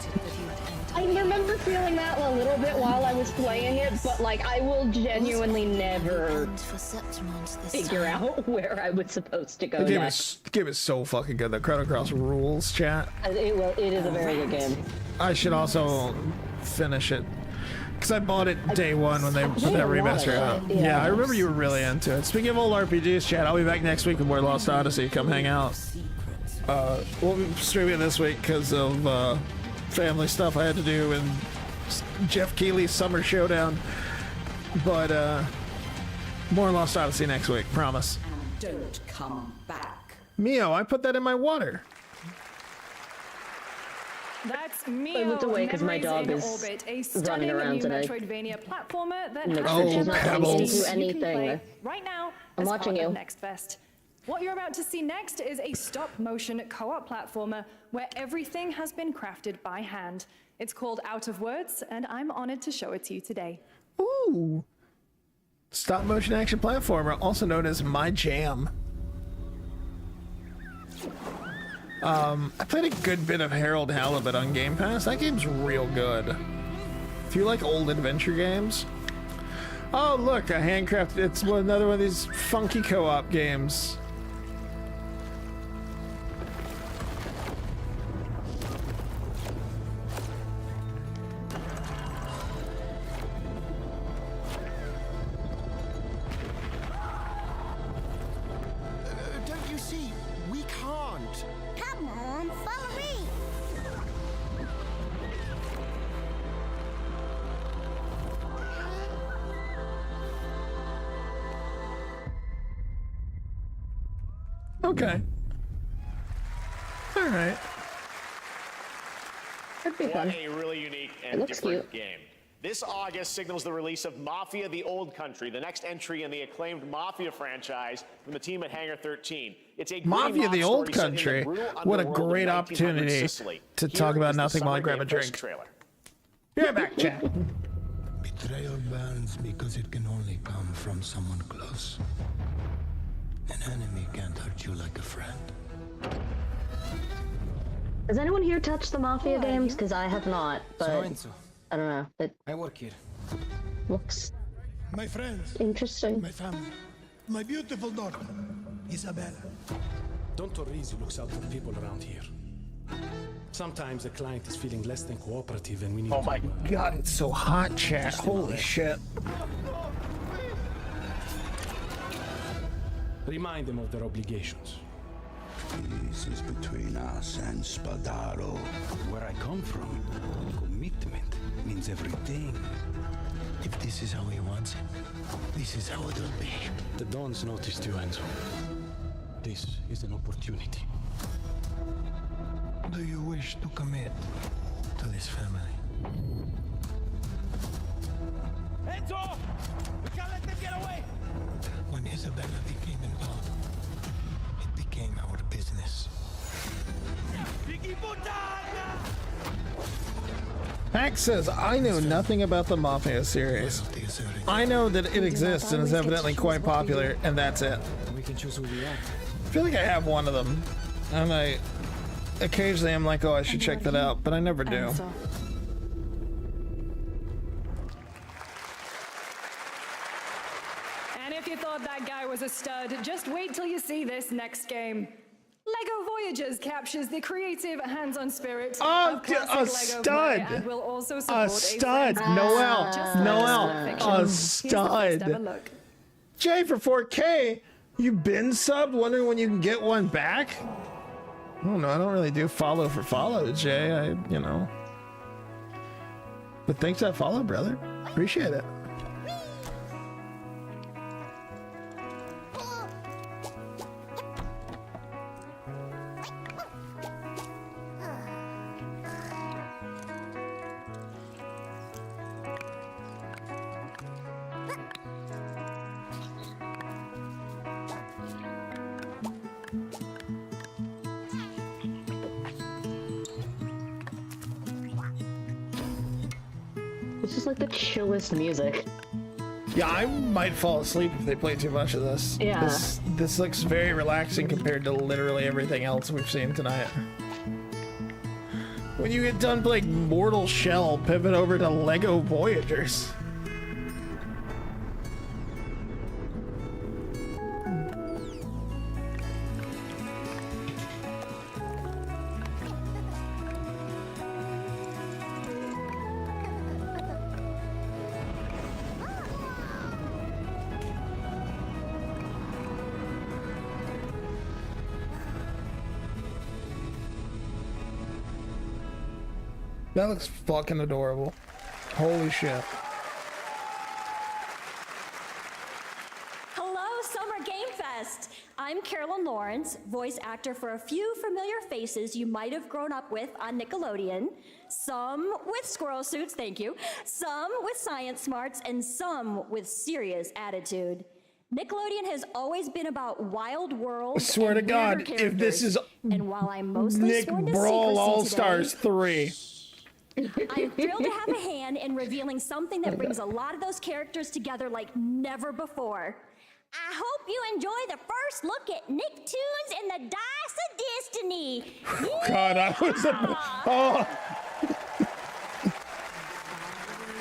I remember feeling that a little bit while I was playing it, but like I will genuinely never figure out where I was supposed to go next. The game is so fucking good. The Chrono Cross rules, chat. It is a very good game. I should also finish it. Because I bought it day one when they put that remaster out. Yeah, I remember you were really into it. Speaking of old RPGs, chat, I'll be back next week with more Lost Odyssey. Come hang out. We'll be streaming this week because of family stuff I had to do and Jeff Keighley's Summer Showdown. But more Lost Odyssey next week, promise. Don't come back. Mio, I put that in my water. That's Mio. I looked away because my dog is Orbit, a running around today. Metroidvania platformer that She's not Pebbles. do anything. Right now, I'm as watching part of you. Next Fest. What you're about to see next is a stop-motion co-op platformer where everything has been crafted by hand. It's called Out of Words, and I'm honored to show it to you today. Ooh. Stop motion action platformer, also known as My Jam. I played a good bit of Harold Halibut on Game Pass. That game's real good. If you like old adventure games. Oh, look, a handcrafted. It's another one of these funky co-op games. Don't you see? We can't. Come on, follow me. Okay. All right. That'd be fun. What a really unique and looks different cute. game. This August signals the release of Mafia: The Old Country, the next entry in the acclaimed Mafia franchise from the team at Hangar 13. It's a Mafia: The Old Country. What a great opportunity to talk about nothing while I grab a drink. You're back, chat. Betrayal burns because it can only come from someone close. An enemy can't hurt you like a friend. Has anyone here touched the Mafia games? Because I have not, but I don't know. It I work here. looks My friends, interesting. my family, my beautiful daughter, Isabella. Don Torrisi looks out for the people around here. Sometimes the client is feeling less than cooperative and we need Oh my god, it's so hot, chat. Holy shit. Remind them of their obligations. This is between us and Spadaro. Where I come from, commitment means everything. If this is how he wants it, this is how it will be. The Dons noticed you, Enzo. This is an opportunity. Do you wish to commit to this family? Enzo! We can't let them get away! When Isabella became involved, it became our business. Pax says, I know nothing about the Mafia series. I know that it exists and is evidently quite popular, and that's it. We can choose who we are. I feel like I have one of them. And occasionally I'm like, oh, I should check that out, but I never do. And if you thought that guy was a stud, just wait till you see this next game. LEGO Voyagers captures the creative, hands-on spirit of classic a LEGO stud! play and will also support A stud! Noelle! A stud! Jay for 4K! You been subbed? Wondering when you can get one back? I don't know, I don't really do follow for follow, Jay. You know. But thanks for that follow, brother. Appreciate it. This is like the chillest music. Yeah, I might fall asleep if they play too much of this. Yeah. This looks very relaxing compared to literally everything else we've seen tonight. When you get done playing Mortal Shell, pivot over to Lego Voyagers. That looks fucking adorable. Holy shit. Hello, Summer Game Fest! I'm Carolyn Lawrence, voice actor for a few familiar faces you might have grown up with on Nickelodeon. Some with squirrel suits, thank you. Some with science smarts, and some with serious attitude. Nickelodeon has always been about wild worlds. I swear to God, if this is and while I'm mostly Nick sworn to Brawl secrecy All-Stars today, 3. I'm thrilled to have a hand in revealing something that brings a lot of those characters together like never before. I hope you enjoy the first look at Nicktoons and the Dice of Destiny. God, I was oh.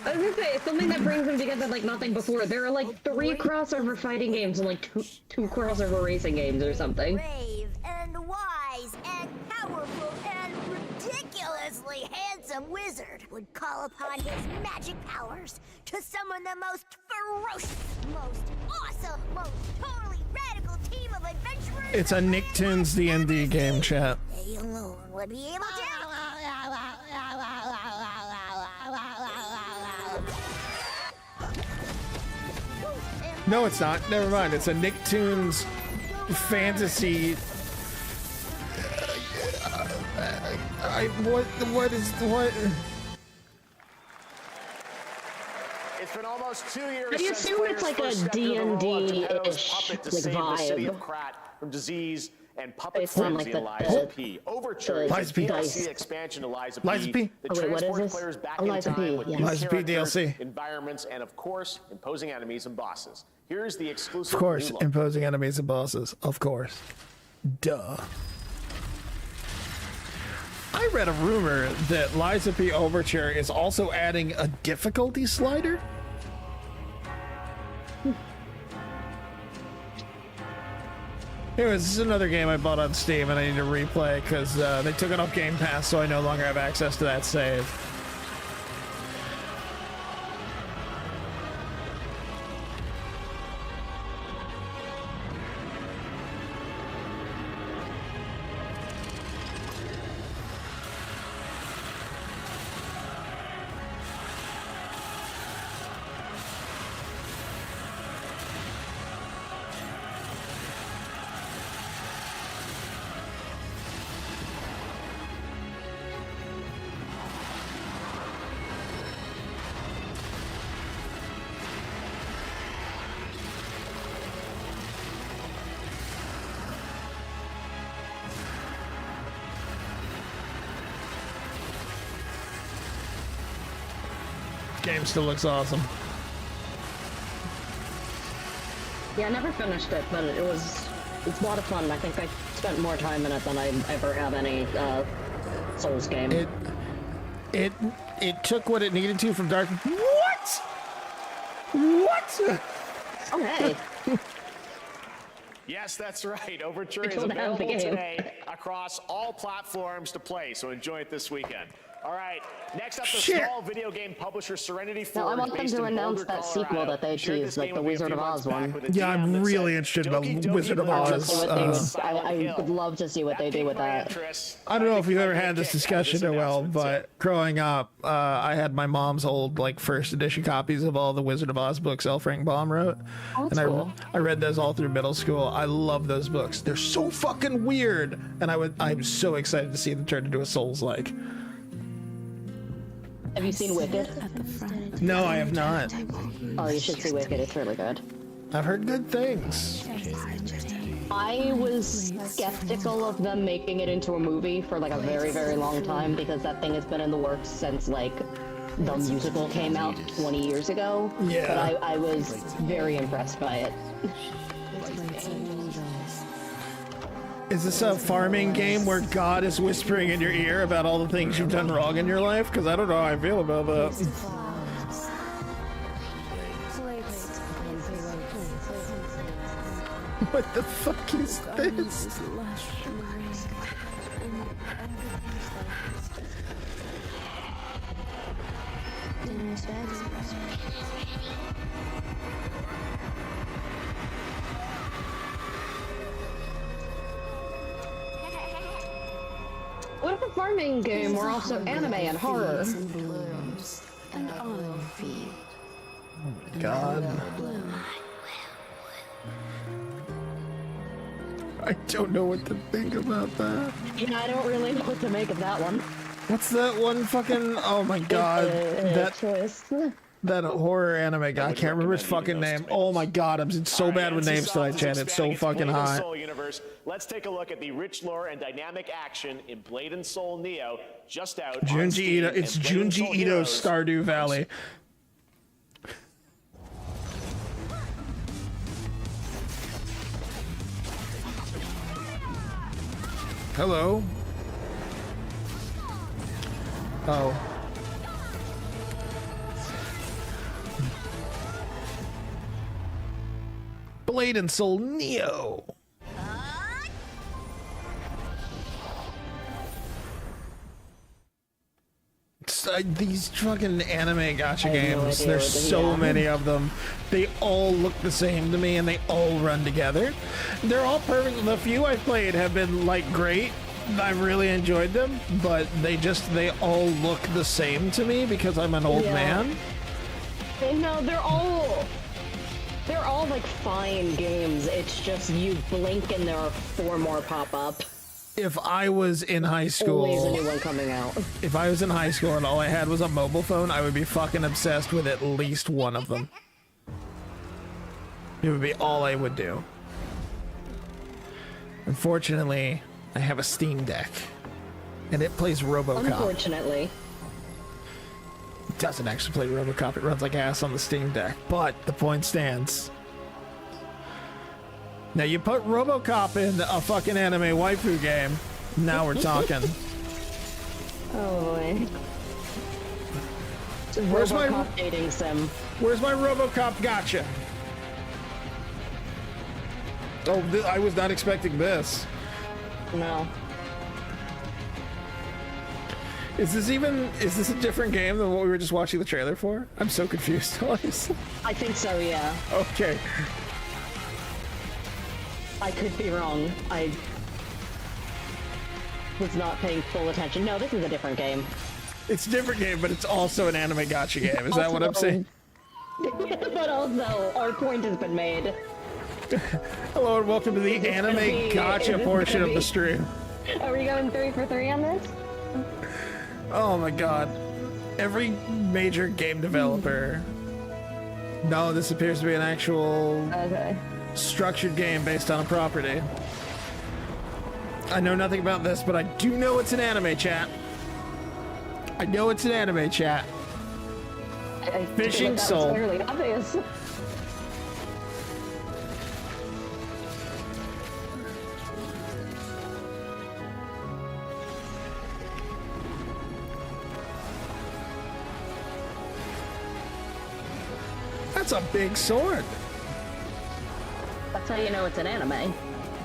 I was gonna say, something that brings them together like nothing before. There are like 3 crossover fighting games and like two crossover racing games or something. Brave and wise and powerful and ridiculously handsome wizard would call upon his magic powers to summon the most ferocious, most awesome, most totally radical team of adventurers. It's a Nicktoons D&D game, chat. They alone would be able to. No, it's not. Never mind. It's a Nicktoons fantasy. What is what? It's been almost 2 years I since assume it's like a D&D-ish like vibe. From disease and puppet Based on, frenzy like, Eliza P. Overture is Liza the P. DLC expansion to Liza P. Liza P. that Oh, wait, what is transports this? players back Liza in time P, with yeah. new Liza P. characters, DLC. environments, and of course, imposing enemies and bosses. Here's the exclusive Of course, new look. imposing enemies and bosses. Of course. Duh. I read a rumor that Liza P. Overture is also adding a difficulty slider. Anyways, this is another game I bought on Steam and I need to replay because they took it off Game Pass, so I no longer have access to that save. Game still looks awesome. Yeah, I never finished it, but it's a lot of fun. I think I spent more time in it than I ever have any Souls game. It took what it needed to from Dark. What? What? Oh hey. Yes, that's right. Overture It's is on the available game. today across all platforms to play, so enjoy it this weekend. All right, next up, the Shit. small video game publisher Serenity No, I Forge, want them based to in announce Boulder, that sequel Colorado, that they shared teased, this like game the with me a Wizard few of months Oz back one. with a Yeah, I'm DM that really said, interested about "Doki Doki Wizard of Legends Oz. of I Silent would Hill." love to see what they That do with piqued my that. interest. I don't know if think you've might ever be a had this kick out of discussion, Noelle, announcement, but growing up, I had my mom's old like first edition copies of all the Wizard of Oz books L. Frank Baum wrote, Oh, and that's cool. I read those all through middle school. I love those books. They're so fucking weird, and I'm so excited to see them turn into a Souls-like. Have you seen Wicked? No, I have not. Oh, you should see Wicked. It's really good. I've heard good things. I was skeptical of them making it into a movie for like a very, very long time because that thing has been in the works since like the musical came out 20 years ago. Yeah. But I was very impressed by it. Is this a farming game where God is whispering in your ear about all the things you've done wrong in your life? Because I don't know how I feel about that. What the fuck is this? What if a farming game were also anime and horror? And olive feed. Oh my god. I don't know what to think about that. Yeah, I don't really know what to make of that one. What's that one fucking... Oh my god. That horror anime guy. I can't remember his fucking name. Oh my god, I'm so bad with names tonight, Chan. It's so fucking hot. Universe. Let's take a look at the rich lore and dynamic action in Blade and Soul Neo, just out. Junji Ito. It's Junji Ito's Stardew Valley. Hello. Oh. Blade and Soul Neo. These fucking anime gacha games, there's so many of them. They all look the same to me and they all run together. They're all perfect. The few I've played have been like great. I've really enjoyed them, but they all look the same to me because I'm an old man. No, they're all like fine games. It's just you blink and there are 4 more pop up. If I was in high school, always a new one coming out. If I was in high school and all I had was a mobile phone, I would be fucking obsessed with at least one of them. It would be all I would do. Unfortunately, I have a Steam Deck, and it plays RoboCop. Unfortunately. It doesn't actually play RoboCop. It runs like ass on the Steam Deck, but the point stands. Now you put RoboCop in a fucking anime waifu game, now we're talking. Oh boy. Where's my RoboCop dating sim? Where's my RoboCop gotcha? Oh, I was not expecting this. No. Is this a different game than what we were just watching the trailer for? I'm so confused. I think so, yeah. Okay. I could be wrong. I was not paying full attention. No, this is a different game. It's a different game, but it's also an anime gacha game. Is that what I'm saying? But also, our point has been made. Hello and welcome to the anime gacha portion of the stream. Are we going 3 for 3 on this? Oh my god. Every major game developer. No, this appears to be an actual structured game based on a property. I know nothing about this, but I do know it's an anime, chat. I know it's an anime, chat. Fishing Soul. Clearly obvious. That's a big sword. That's how you know it's an anime.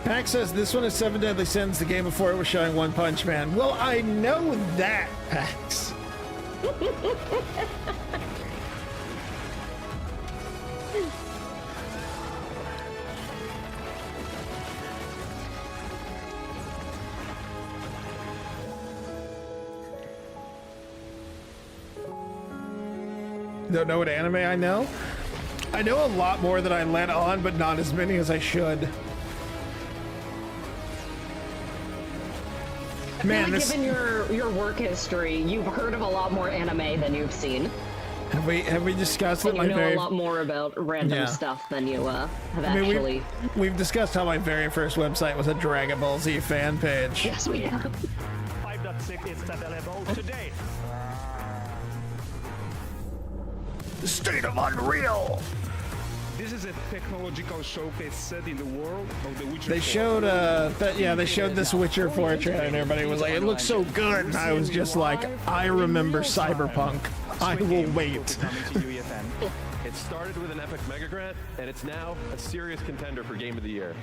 Pax says this one is 7 Deadly Sins, the game before it was showing One Punch Man. Well, I know that, Pax. Don't know what anime I know? I know a lot more than I let on, but not as many as I should. Man, given your work history, you've heard of a lot more anime than you've seen. Have we discussed it? And you know a lot more about random stuff than you have actually. We've discussed how my very first website was a Dragon Ball Z fan page. Yes, we have. 5.6 is available today. The state of Unreal. This is a technological showcase set in the world of The Witcher 4. They showed they showed this Witcher 4 trailer and everybody was like, it looks so good, and I was just like, I remember Cyberpunk. I will wait. It started with an epic mega grant, and it's now a serious contender for Game of the Year.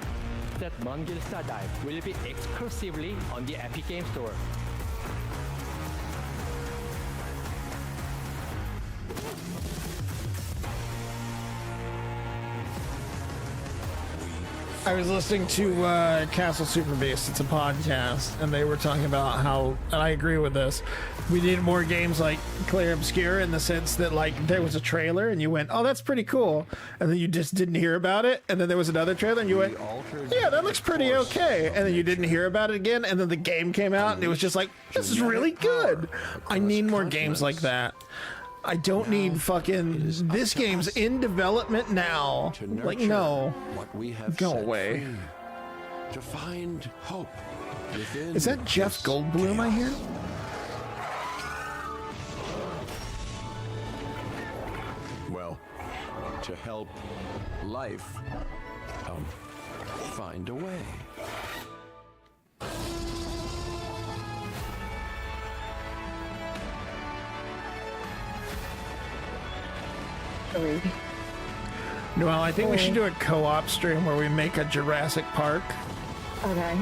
That Mongilsta Dive will be exclusively on the Epic Game Store. I was listening to Castle Super Beast. It's a podcast, and they were talking about how, and I agree with this, we need more games like Clair Obscur in the sense that, like, there was a trailer and you went, oh, that's pretty cool, and then you just didn't hear about it, and then there was another trailer and you went, yeah, that looks pretty okay, and then you didn't hear about it again, and then the game came out and it was just like, this is really good. I need more games like that. I don't need fucking, this game's in development now. Like, no, go away. To find hope within. Is that Jeff Goldblum I hear? Well, to help life find a way. Noelle, I think we should do a co-op stream where we make a Jurassic Park. Okay.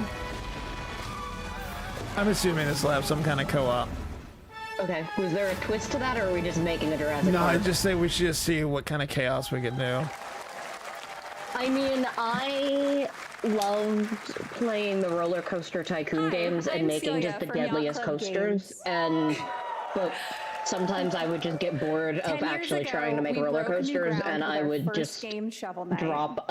I'm assuming this will have some kind of co-op. Okay. Was there a twist to that, or are we just making a Jurassic No, Park? I just say we should just see what kind of chaos we can do. I mean, I loved playing the roller coaster tycoon games and making just the deadliest coasters, but sometimes I would just get bored of actually trying to make roller coasters, and I would just drop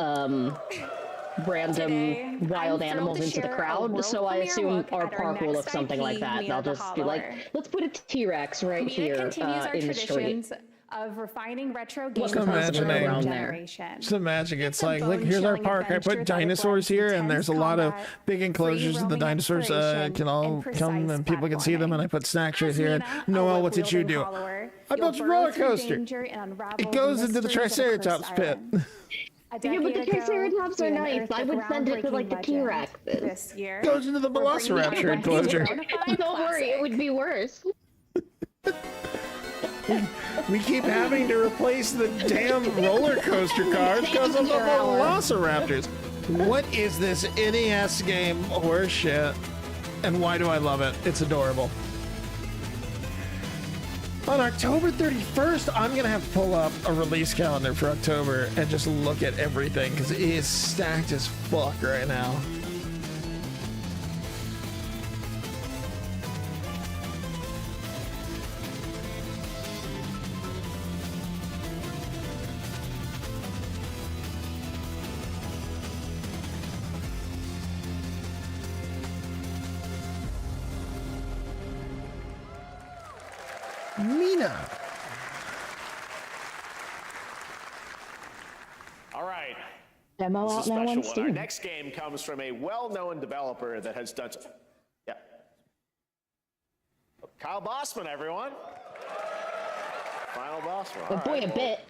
random wild animals into the crowd. So I assume our park will look something like that. And I'll just be like, let's put a T-Rex right here in the street. Of refining retro games. Just imagine it's like, look, here's our park. I put dinosaurs here, and there's a lot of big enclosures that the dinosaurs can all come and people can see them. And I put snacks right here. And Noelle, what did you do? I built a roller coaster. It goes into the Triceratops pit. Yeah, but the Triceratops are nice. I would send it to like the T-Rexes. Goes into the Velociraptor enclosure. Don't worry, it would be worse. We keep having to replace the damn roller coaster cars because of the Velociraptors. What is this NES game horse shit? And why do I love it? It's adorable. On October 31st, I'm going to have to pull up a release calendar for October and just look at everything because it is stacked as fuck right now. Mina. All right. Demo out now on Steam. Our next game comes from a well-known developer that has done. Yeah. Kyle Bossman, everyone. Final Bossman. Oh boy, a bit.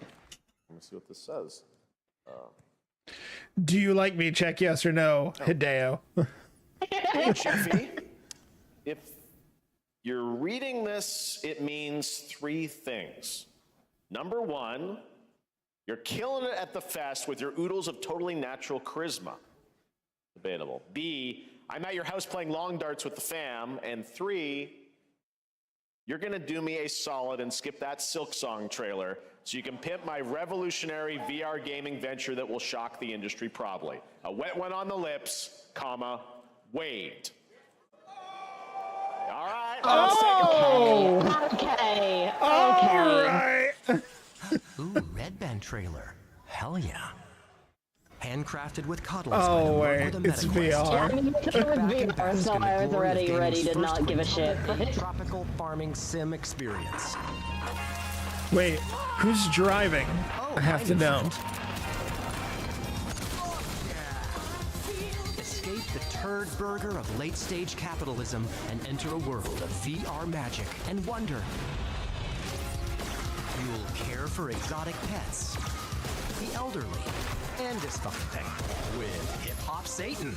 Let me see what this says. Do you like me? Check yes or no, Hideo. Jeffy, if you're reading this, it means three things. Number one, you're killing it at the fest with your oodles of totally natural charisma. Debatable. B, I'm at your house playing long darts with the fam. And three, you're gonna do me a solid and skip that Silk Song trailer so you can pimp my revolutionary VR gaming venture that will shock the industry probably. A wet one on the lips, comma, Wade. All right. Okay. All right. Ooh, Red Band trailer. Hell yeah. Handcrafted with coddles. Oh wait, it's VR. VR, so I was already ready to not give a shit. Tropical farming sim experience. Wait, who's driving? I have to know. Escape the turd burger of late-stage capitalism and enter a world of VR magic and wonder. You who'll care for exotic pets, the elderly, and dysfuncting with Hip Hop Satan.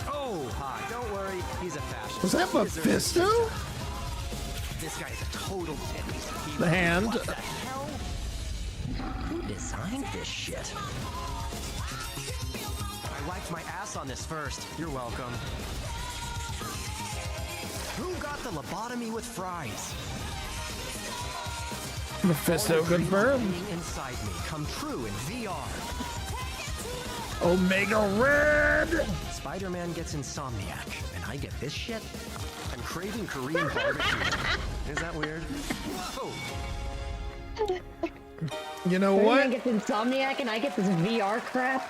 Oh, hi, don't worry, he's a fascist. Was that Mephisto? This guy's a total tit. The hand. What the hell? Who designed this shit? I wiped my ass on this first. You're welcome. Who got the lobotomy with fries? Mephisto confirmed. Inside me come true in VR. Omega Red. Spider-Man gets Insomniac, and I get this shit. I'm craving Korean barbecue. Is that weird? Whoa. You know Spider-Man what? gets Insomniac, and I get this VR crap.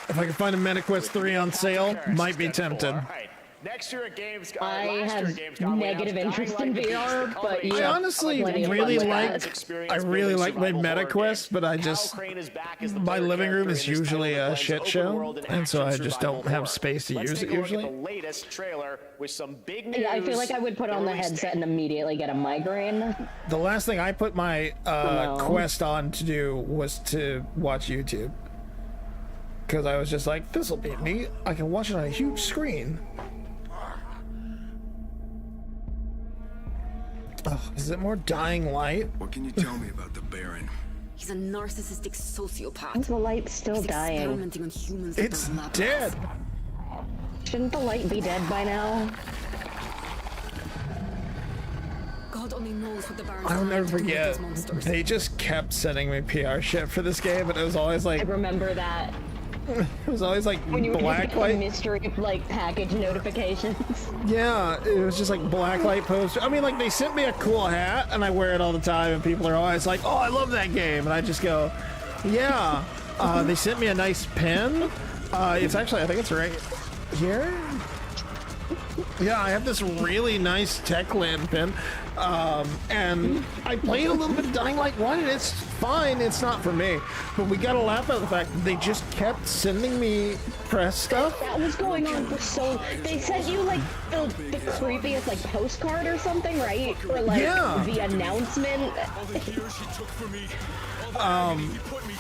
If I can find a MetaQuest 3 on sale, might be tempted. Next year at Gamescom, I have negative interest in VR, but I honestly really like my MetaQuest, but I just my living room is usually a shit show, and so I just don't have space to use it usually. The latest trailer with some big news. Yeah, I feel like I would put on the headset and immediately get a migraine. The last thing I put my Quest on to do was to watch YouTube, because I was just like, this will be neat. I can watch it on a huge screen. Oh, is it more Dying Light? What can you tell me about the Baron? He's a narcissistic sociopath. Is the light still dying? Experimenting on humans. It's dead. Shouldn't the light be dead by now? God only knows what the Baron's I'll never trying to do with forget. these monsters. They just kept sending me PR shit for this game, but it was always like I remember that. it was always like When you were just getting blacklight mystery like package notifications. Yeah, it was just like blacklight poster. I mean, like they sent me a cool hat, and I wear it all the time, and people are always like, "Oh, I love that game," and I just go, "Yeah." They sent me a nice pen. It's actually, I think it's right here. Yeah, I have this really nice Techland pen, and I played a little bit of Dying Light 1, and it's fine, it's not for me. But we gotta laugh at the fact that they just kept sending me press stuff. That was going on for so... They sent you, like, the creepiest, like, postcard or something, right? For, like, the announcement.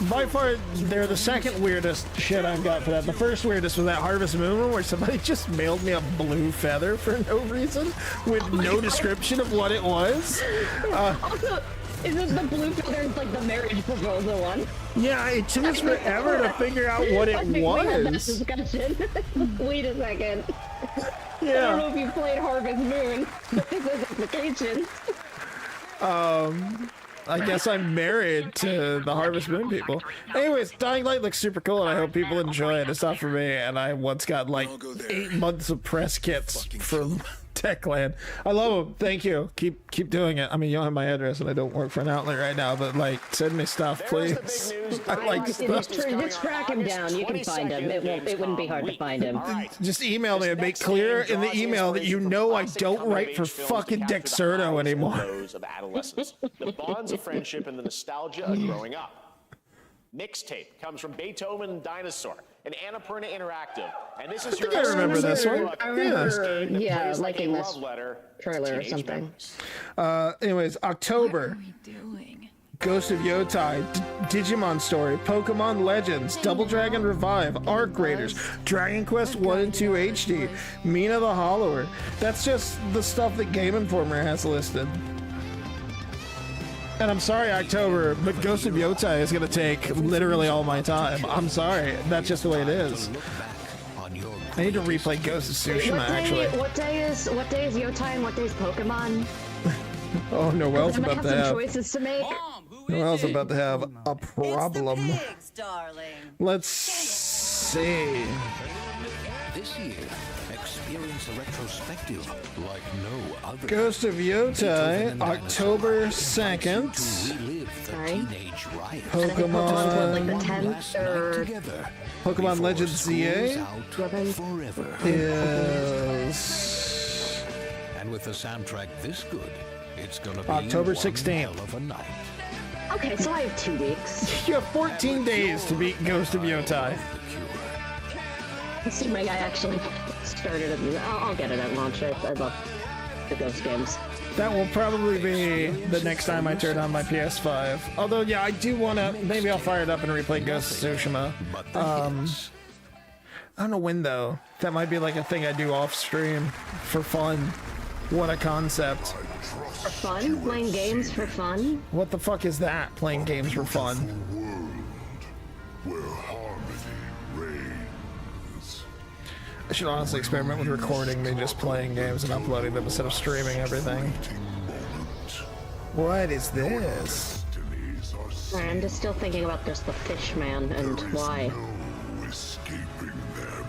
By far, they're the second weirdest shit I've got for that. The first weirdest was that Harvest Moon one where somebody just mailed me a blue feather for no reason with no description of what it was. Also, is this the blue feather? It's like the marriage proposal one. Yeah, it took us forever to figure out what it We had that was. discussion. Wait a second. Yeah. I don't know if you played Harvest Moon, but this is implications. I guess I'm married to the Harvest Moon people. Anyways, Dying Light looks super cool, and I hope people enjoy it. It's not for me, and I once got like 8 months of press kits from Techland. I love them. Thank you. Keep doing it. I mean, you don't have my address, and I don't work for an outlet right now, but like, send me stuff, please. I like stuff. Just track him down. You can find him. It wouldn't be hard to find him. Just email me and make clear in the email that you know I don't write for fucking Dexerto anymore. Those of adolescence, the bonds of friendship, and the nostalgia of growing up. Mixtape comes from Beethoven and Dinosaur, an Annapurna Interactive, and this is your. I remember this one. I remember, yeah, liking this trailer or something. Anyways, October. Ghost of Yotai, Digimon Story, Pokemon Legends, Double Dragon Revive, Arc Raiders, Dragon Quest 1 and 2 HD, Mina the Hollower. That's just the stuff that Game Informer has listed. And I'm sorry, October, but Ghost of Yotai is going to take literally all my time. I'm sorry. That's just the way it is. I need to replay Ghost of Tsushima, actually. What day is Yotai and what day is Pokemon? Oh, Noelle's about to have some choices to make. Noelle's about to have a problem. Let's see. This year, experience a retrospective like no other. Ghost of Yotai, October 2nd. Sorry. Pokemon. Like the 10th or... Pokemon Legends ZA is. And with a soundtrack this good, it's gonna be October 16th. of a night. Okay, so I have 2 weeks. You have 14 days to beat Ghost of Yotai. Assuming I actually started it. I'll get it at launch. I love the Ghost games. That will probably be the next time I turn on my PS5. Although, yeah, I do want to... Maybe I'll fire it up and replay Ghost of Tsushima. I don't know when, though. That might be like a thing I do off-stream for fun. What a concept. For fun? Playing games for fun? What the fuck is that? Playing games for fun? Where harmony reigns. I should honestly experiment with recording me just playing games and uploading them instead of streaming everything. What is this? Sorry, I'm just still thinking about just the fish man and why. No escaping them.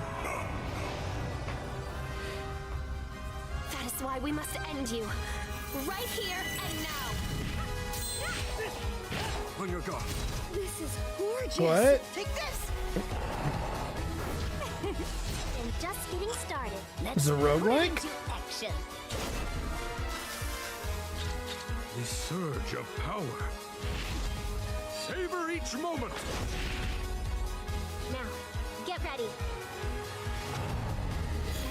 That is why we must end you. Right here and now. On your guard. This is gorgeous. What? Take this. And just getting started. Is it a roguelike? Action. The surge of power. Savor each moment. Now, get ready.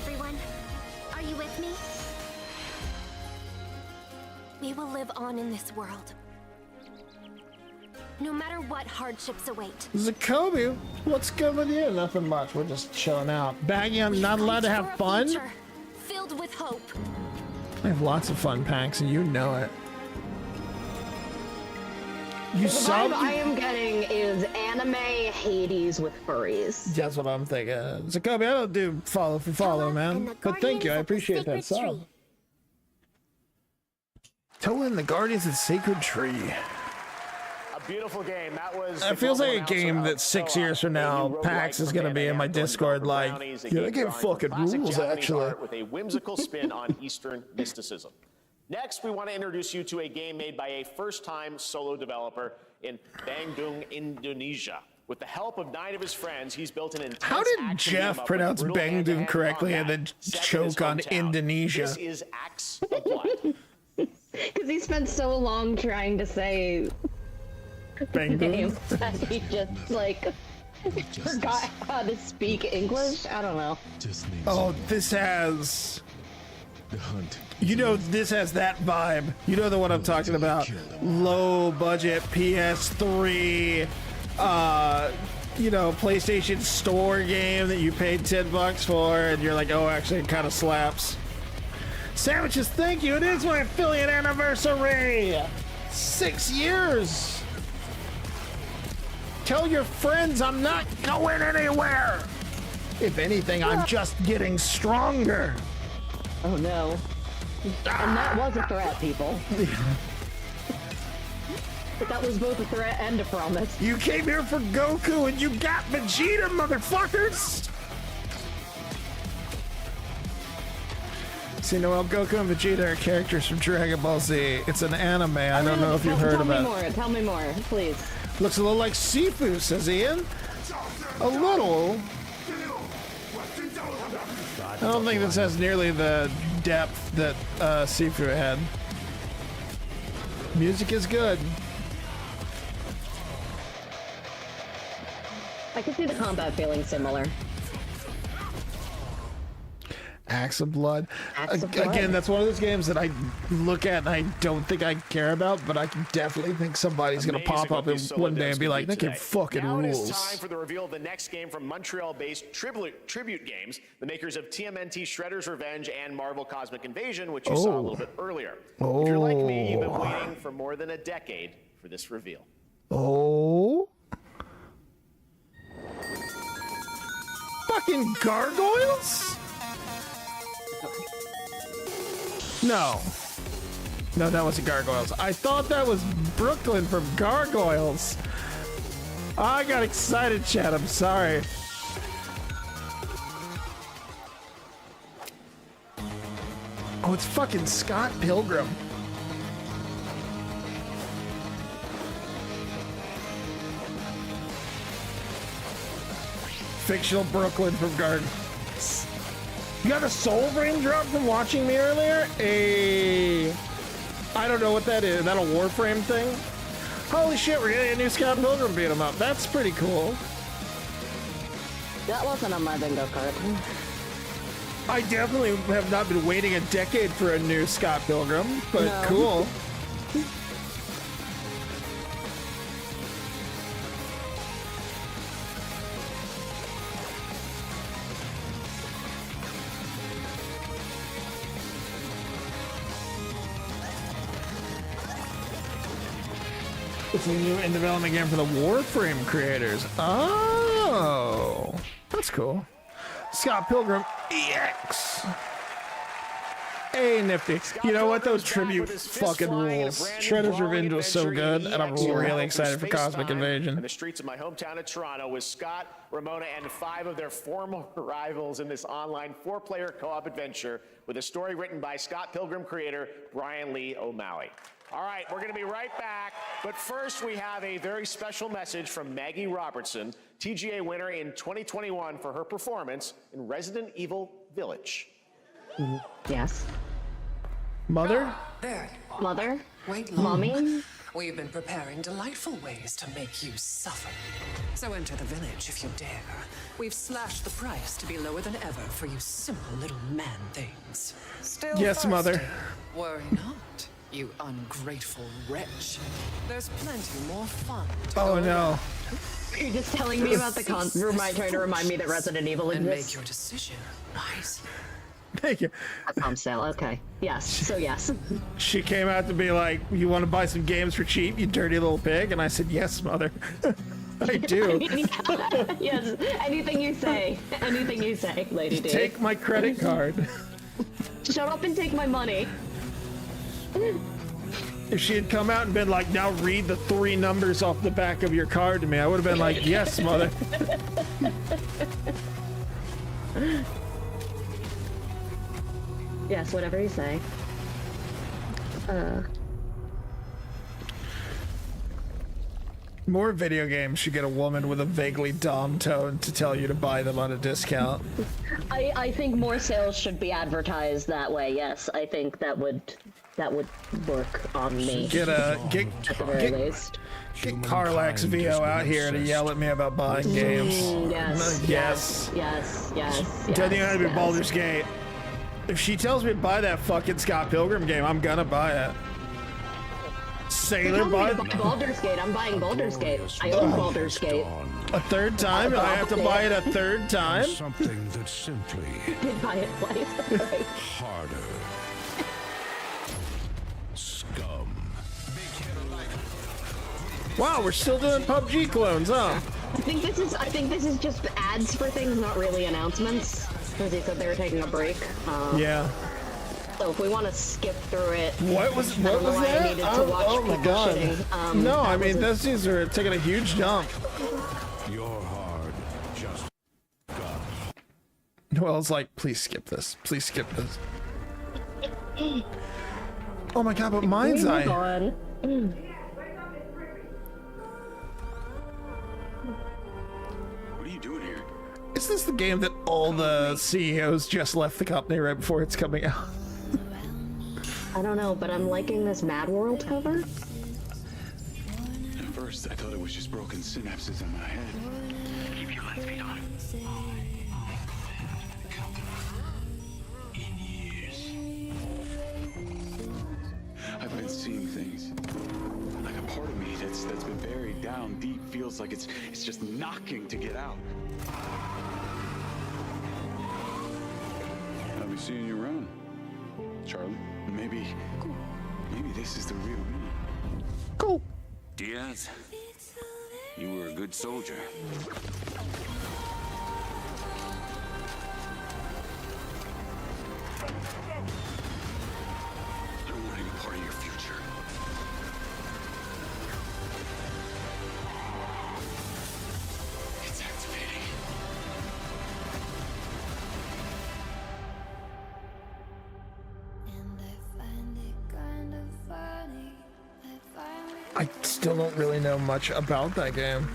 Everyone, are you with me? We will live on in this world. No matter what hardships await. Zakobi, what's good with you? Nothing much. We're just chilling out. Baggee, I'm not allowed to have fun? Filled with hope. I have lots of fun packs, and you know it. You The sub? vibe I am getting is anime Hades with furries. That's what I'm thinking. Zakobi, I don't do follow for follow, man. But thank you, I appreciate that sub. Toa and the Guardians of the Sacred Tree. Beautiful game. That was. It feels like a game that 6 years from now, PAX is going to be in my Discord like, yeah, that game fucking rules, actually. With a whimsical spin on Eastern mysticism. Next, we want to introduce you to a game made by a first-time solo developer in Bandung, Indonesia. With the help of 9 of his friends, he's built an intense How did Jeff pronounce Bandung correctly and then choke on Indonesia? This is Axe of Blood. Because he spent so long trying to say name that he just like forgot how to speak English. I don't know. Oh, this has. You know, this has that vibe. You know the one I'm talking about. Low budget PS3, you know, PlayStation Store game that you paid $10 for, and you're like, oh, actually, it kind of slaps. Sandwiches, thank you. It is my affiliate anniversary. 6 years. Tell your friends I'm not going anywhere. If anything, I'm just getting stronger. Oh no. And that was a threat, people. But that was both a threat and a promise. You came here for Goku and you got Vegeta, motherfuckers! See, Noelle, Goku and Vegeta are characters from Dragon Ball Z. It's an anime. I don't know if you've heard about it. Tell me more, please. Looks a little like Sifu, says Ian. A little. I don't think this has nearly the depth that Sifu had. Music is good. I can see the combat feeling similar. Axe of Blood. Again, that's one of those games that I look at and I don't think I care about, but I can definitely think somebody's going to pop up one day and be like, that game fucking rules. It is time for the reveal of the next game from Montreal-based Tribute Games, the makers of TMNT Shredder's Revenge and Marvel Cosmic Invasion, which you saw a little bit earlier. If you're like me, you've been waiting for more than a decade for this reveal. Oh. Fucking gargoyles? No, that wasn't Gargoyles. I thought that was Brooklyn from Gargoyles. I got excited, Chad. I'm sorry. Oh, it's fucking Scott Pilgrim. Fictional Brooklyn from Gargoyles. You got a soul brain drop from watching me earlier? I don't know what that is. Is that a Warframe thing? Holy shit, we're getting a new Scott Pilgrim beat 'em up. That's pretty cool. That wasn't on my bingo card. I definitely have not been waiting a decade for a new Scott Pilgrim, but No. cool. It's a new in development game for the Warframe creators. Oh, that's cool. Scott Pilgrim EX. Hey, nifty. You know what though? Tribute fucking rules. Shredder's Revenge was so good, and I'm really excited for Cosmic Invasion. In the streets of my hometown of Toronto with Scott, Ramona, and 5 of their former rivals in this online 4-player co-op adventure with a story written by Scott Pilgrim creator Brian Lee O'Malley. All right, we're going to be right back, but first we have a very special message from Maggie Robertson, TGA winner in 2021 for her performance in Resident Evil Village. Yes. Mother? There. Mother? Wait, Mommy? We've been preparing delightful ways to make you suffer. So enter the village if you dare. We've slashed the price to be lower than ever for you simple little man things. Still Yes, thirsty? Mother. Worry not, you ungrateful wretch. There's plenty more fun to Oh go no. around. You're just telling me about the trying to remind me that Resident Evil And exists. make your decision nicely. Thank you. At pump sale, okay. Yes, so yes. She came out to be like, you want to buy some games for cheap, you dirty little pig? And I said, yes, Mother. I do. Yes, anything you say. Anything you say, Lady D. Take my credit card. Shut up and take my money. If she had come out and been like, now read the 3 numbers off the back of your card to me, I would have been like, yes, Mother. Yes, whatever you say. More video games should get a woman with a vaguely dom tone to tell you to buy them on a discount. I think more sales should be advertised that way. Yes, I think that would work on me. Get at the very least. Get Carlax VO out here to yell at me about buying games. Yes. Doesn't even have to be Baldur's Gate. If she tells me to buy that fucking Scott Pilgrim game, I'm gonna buy it. Sailor buy Baldur's Gate. I'm buying Baldur's Gate. I own Baldur's Gate. A third time? I have to buy it a third time? Something that simply You did buy it twice. Right. harder. Scum. Wow, we're still doing PUBG clones, huh? I think this is just ads for things, not really announcements. Because they said they were taking a break. Yeah. So if we want to skip through it, What was I don't know why that? I needed to watch Oh my people god. shitting. No, I mean was these are taking a huge jump. You're hard. Just Noelle's like, please skip this. Please skip this. Oh my god, but mine's Move eye. on. What are you doing here? Is this the game that all the CEOs just left the company right before it's coming out? I don't know, but I'm liking this Mad World cover. At first, I thought it was just broken synapses in my head. Keep your lens feet on. In years, I've been seeing things. Like a part of me that's been buried down deep feels like it's just knocking to get out. I'll be seeing you around, Charlie. Maybe this is the real me. Cool. Diaz, you were a good soldier. I don't want any part of your future. It's activating. I still don't really know much about that game.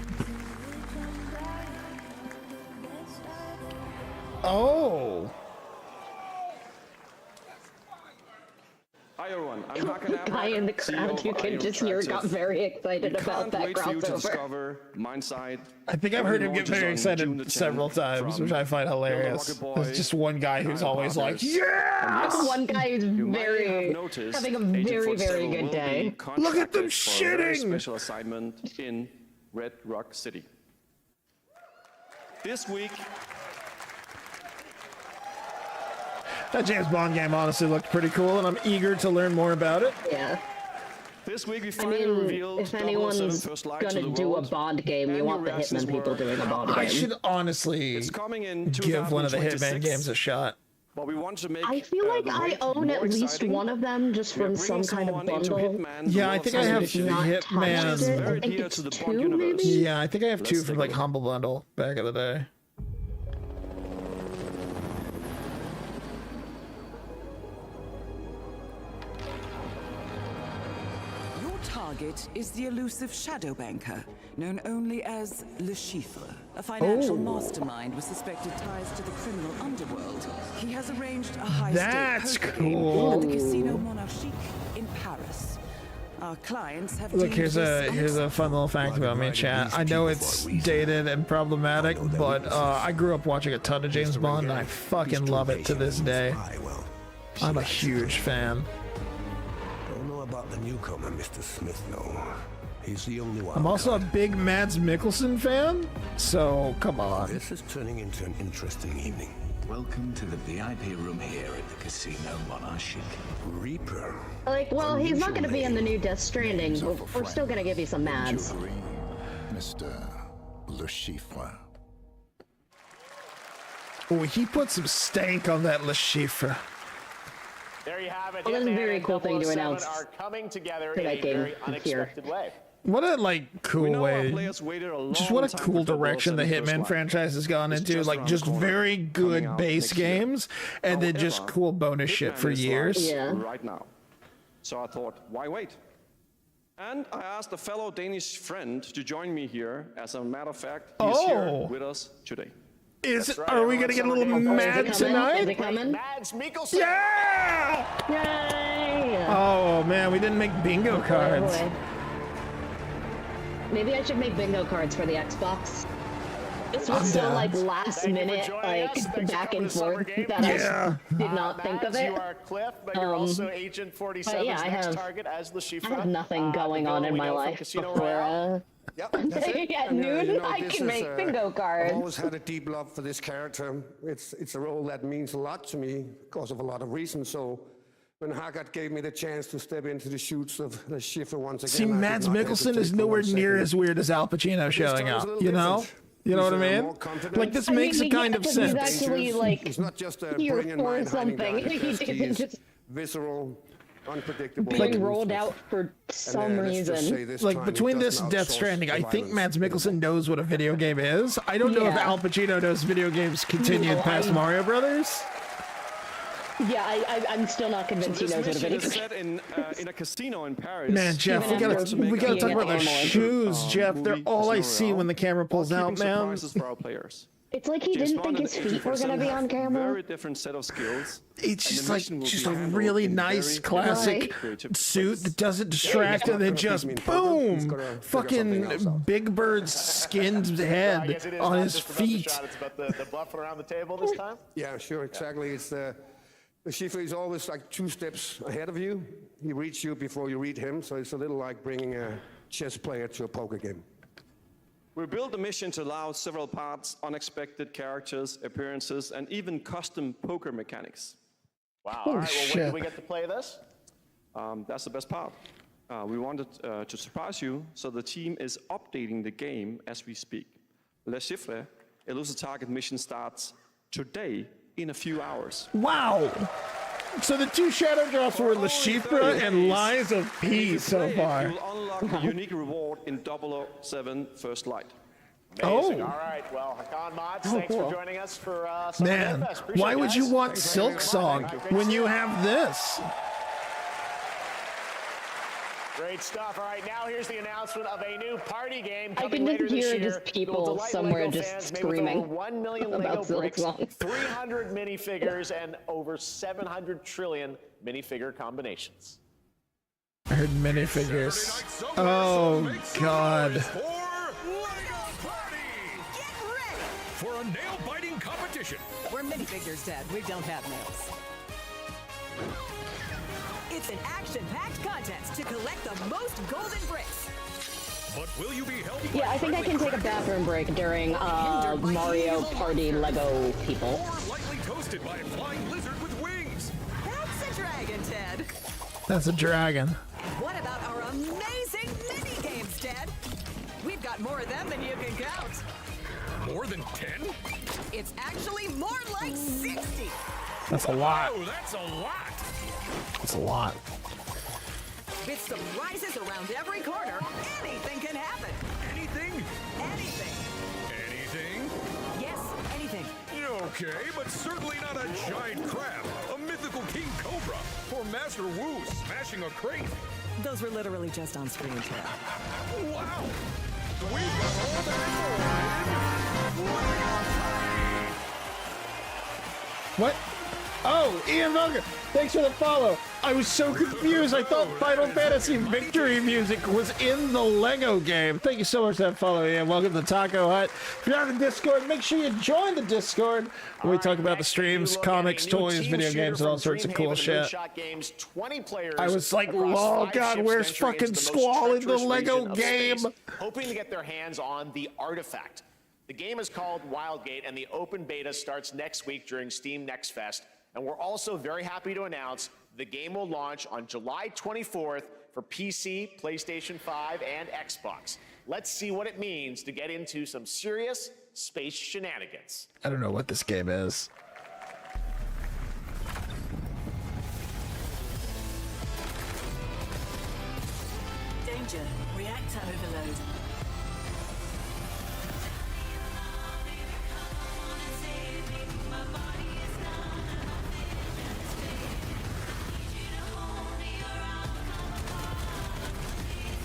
Oh. Hi everyone, I'm Hakan Guy in the crowd you can just hear got very excited about that crossover. I think I've heard him get very excited several times, which I find hilarious. There's just one guy who's always like, yeah! One guy who's having a very good day. Look at them shitting! Special assignment in Red Rock City. This week, that James Bond game honestly looked pretty cool, and I'm eager to learn more about it. Yeah. This week we finally revealed if anyone's gonna do a Bond game, you want the Hitman people doing a Bond game. I should honestly give one of the Hitman games a shot. But we want to make, I feel like I own at least one of them just from some kind of bundle. Yeah, I think I have the Hitman. I think it's 2 maybe? Yeah, I think I have 2 from like Humble Bundle back in the day. Target is the elusive shadow banker, known only as Le Chiffre, a financial mastermind with suspected ties to the criminal underworld. He has arranged a high-stakes poker game at the Casino Monarchique in Paris. Our clients have Look, here's a fun little fact about me, chat. I know it's dated and problematic, but I grew up watching a ton of James Bond, and I fucking love it to this day. I'm a huge fan. About the newcomer, Mr. Smith, no. He's the only one. I'm also a big Mads Mikkelsen fan, so come on. This is turning into an interesting evening. Welcome to the VIP room here at the Casino Monarchique. Reaper. Like, well, he's not gonna be in the new Death Stranding, but we're still gonna give you some Mads. Mr. Le Chiffre. Oh, he put some stank on that Le Chiffre. There you have it. Well, that's a very cool thing to announce are coming together for in that a game very unexpected way. What a cool way. Just what a cool direction the Hitman franchise has gone into. Like just very good base games and then just cool bonus shit for years. Yeah. Right now. So I thought, why wait? And I asked a fellow Danish friend to join me here. As a matter of fact, he's here with us today. Are we gonna get a little mad tonight? Is it coming? Mads Mikkelsen. Yeah! Yay! Oh man, we didn't make bingo cards. Boy. Maybe I should make bingo cards for the Xbox. This was so last minute, back and forth that I did not think of it. You are Cliff, but you're also Agent 47's next target as Le Chiffre. I have nothing going on in my life before at noon, I can make bingo cards. I've always had a deep love for this character. It's a role that means a lot to me because of a lot of reasons. So when Haggard gave me the chance to step into the shoots of Le Chiffre once again, See, Mads Mikkelsen is nowhere near as weird as Al Pacino showing up. You know? You know what I mean? Like this makes a kind of sense. He's actually he's not just a here brilliant for mind something. hiding He didn't just visceral, unpredictable. being rolled out for some reason. Like between this and Death Stranding, I think Mads Mikkelsen knows what a video game is. I don't know if Al Pacino knows video games continued past Mario Brothers. Yeah, I'm still not convinced he knows what a video game is. Set in a casino in Paris. Man, Jeff, we gotta talk about the shoes, Jeff. They're all I see when the camera pulls out, man. For our players. It's like he didn't think his feet were gonna be on camera. Very different set of skills. It's just like a really nice classic suit that doesn't distract, and then just boom, fucking Big Bird's skinned head on his feet. It's about the bluffing around the table this time. Yeah, sure, exactly. It's the Chiffre is always like 2 steps ahead of you. He reads you before you read him, so it's a little like bringing a chess player to a poker game. We built a mission to allow several parts, unexpected characters, appearances, and even custom poker mechanics. Wow, all right, well, when do we get to play this? That's the best part. We wanted to surprise you, so the team is updating the game as we speak. Le Chiffre, Elusive Target mission starts today in a few hours. Wow! So the 2 shadow drops were Le Chiffre and Lies of P so far. You will unlock a unique reward in 007 First Light. Amazing. All right, well, Hakan Mods, thanks for joining us for some Man, why would you want Silk Song when you have this? Great stuff. All right, now here's the announcement of a new party game I coming can later just this hear year. just people somewhere just screaming over 1 million Lego about Silk bricks, Song. 300 minifigures, and over 700 trillion minifigure combinations. I heard minifigures. Oh, God. For a nail-biting competition. We're minifigures, Dad. We don't have nails. It's an action-packed contest to collect the most golden bricks. But will you be held? Yeah, I think I can take a bathroom break during Mario Party Lego people. Or lightly toasted by a flying lizard with wings. That's a dragon, Ted. That's a dragon. What about our amazing mini games, Ted? We've got more of them than you can count. More than 10? It's actually more like 60. That's a lot. Oh, that's a lot. That's a lot. With surprises around every corner, anything can happen. Anything? Anything. Anything? Yes, anything. Okay, but certainly not a giant crab, a mythical king cobra, or Master Wu smashing a crate. Those were literally just on screen, Ted. Wow! We've got all that in Lego Party! What? Oh, Ian Vulgar, thanks for the follow. I was so confused. I thought Final Fantasy Victory music was in the Lego game. Thank you so much for that follow, Ian. Welcome to Taco Hut. If you're on the Discord, make sure you join the Discord where we talk about the streams, comics, toys, video games, and all sorts of cool shit. I was like, oh God, where's fucking Squall in the Lego game? Hoping to get their hands on the artifact. The game is called Wildgate, and the open beta starts next week during Steam Next Fest. And we're also very happy to announce the game will launch on July 24th for PC, PlayStation 5, and Xbox. Let's see what it means to get into some serious space shenanigans. I don't know what this game is. Danger. Reactor overload.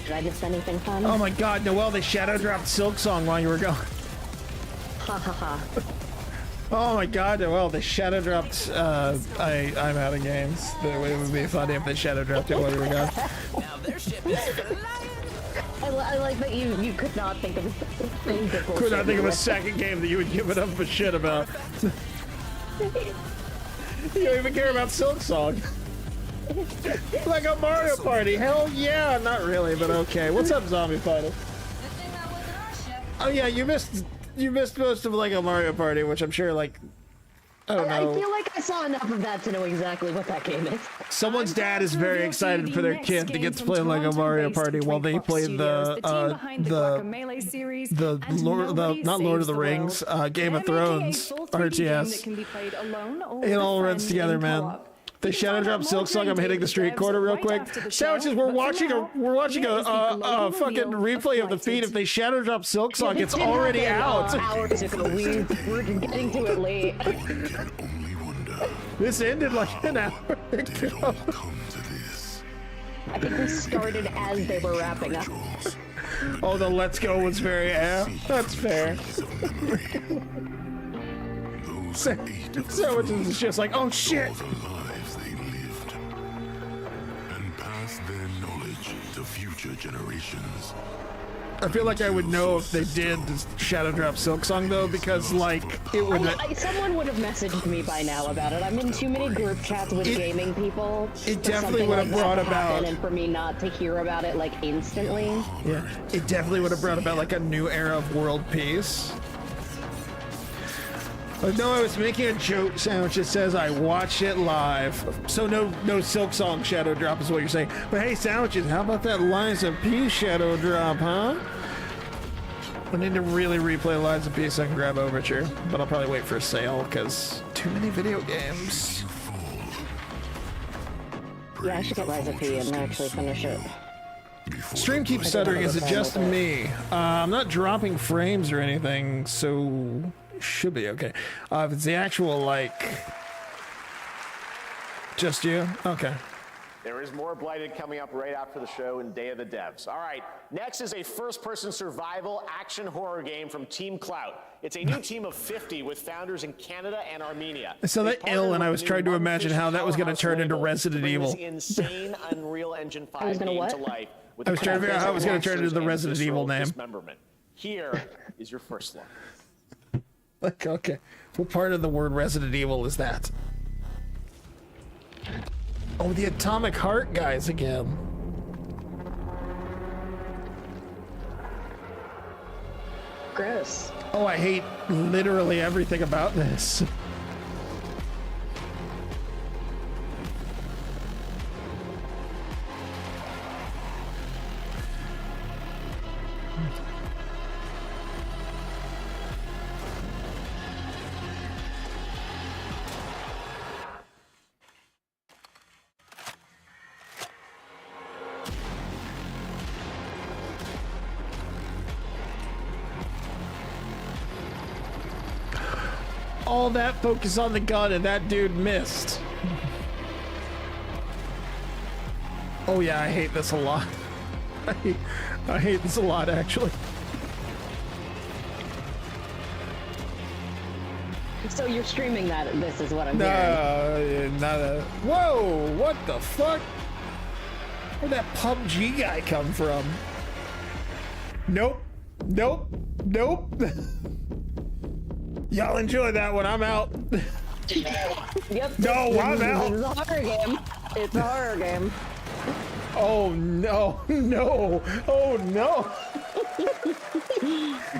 Did I miss anything fun? Oh my God, Noelle, they shadow dropped Silk Song while you were gone. Ha ha ha. Oh my God, Noelle, they shadow dropped. I'm out of games. It would be funny if they shadow dropped it while you were gone. Now their ship is I like that you could not think of a thing. Could not think of a second game that you would give it up a shit about. You don't even care about Silk Song. Like a Mario Party, hell yeah! Not really, but okay. What's up, Zombie Fighter? Oh yeah, you missed most of like a Mario Party, which I'm sure like I don't know. I feel like I saw enough of that to know exactly what that game is. Someone's dad is very excited for their kid to get to play like a Mario Party while they play not Lord of the Rings, Game of Thrones, RTS. It all runs together, man. They shadow drop Silk Song. I'm hitting the street corner real quick. Sandwiches, we're watching a fucking replay of the feed. If they shadow drop Silk Song, it's already out. Hours ago, we're getting to it late. This ended like an hour ago. I think we started as they were wrapping up. Oh, the Let's Go was very that's fair. Sandwiches is just like, oh shit. Their knowledge to future generations. I feel like I would know if they did shadow drop Silk Song though, because like it would. Someone would have messaged me by now about it. I'm in too many group chats with gaming people. It definitely would have brought about, and for me not to hear about it like instantly. Yeah, it definitely would have brought about like a new era of world peace. No, I was making a joke, Sandwich. It says I watched it live. So no Silk Song shadow drop is what you're saying. But hey, Sandwiches, how about that Lines of Peace shadow drop, huh? I need to really replay Lines of Peace so I can grab Overture. But I'll probably wait for a sale, because too many video games. Yeah, I should get Lines of Peace and actually finish it. Stream keeps stuttering. Is it just me? I'm not dropping frames or anything, so... should be okay. If it's the actual, like... just you? Okay. There is more Blighted coming up right after the show in Day of the Devs. All right, next is a first-person survival action horror game from Team Clout. It's a new team of 50 with founders in Canada and Armenia. I saw that ill, and I was trying to imagine how that was going to turn into Resident Evil. Insane Unreal Engine 5 game to life. I was trying to figure out how it was going to turn into the Resident Evil name. Here is your first look. Like, okay, what part of the word Resident Evil is that? Oh, the Atomic Heart guys again. Gross. Oh, I hate literally everything about this. All that focus on the gun and that dude missed. Oh yeah, I hate this a lot. I hate this a lot, actually. So you're streaming this is what I'm hearing. No, whoa, what the fuck? Where'd that PUBG guy come from? Nope, nope, nope. Y'all enjoy that one. I'm out. Yep. No, I'm out. It's a horror game. It's a horror game. Oh no, no, oh no.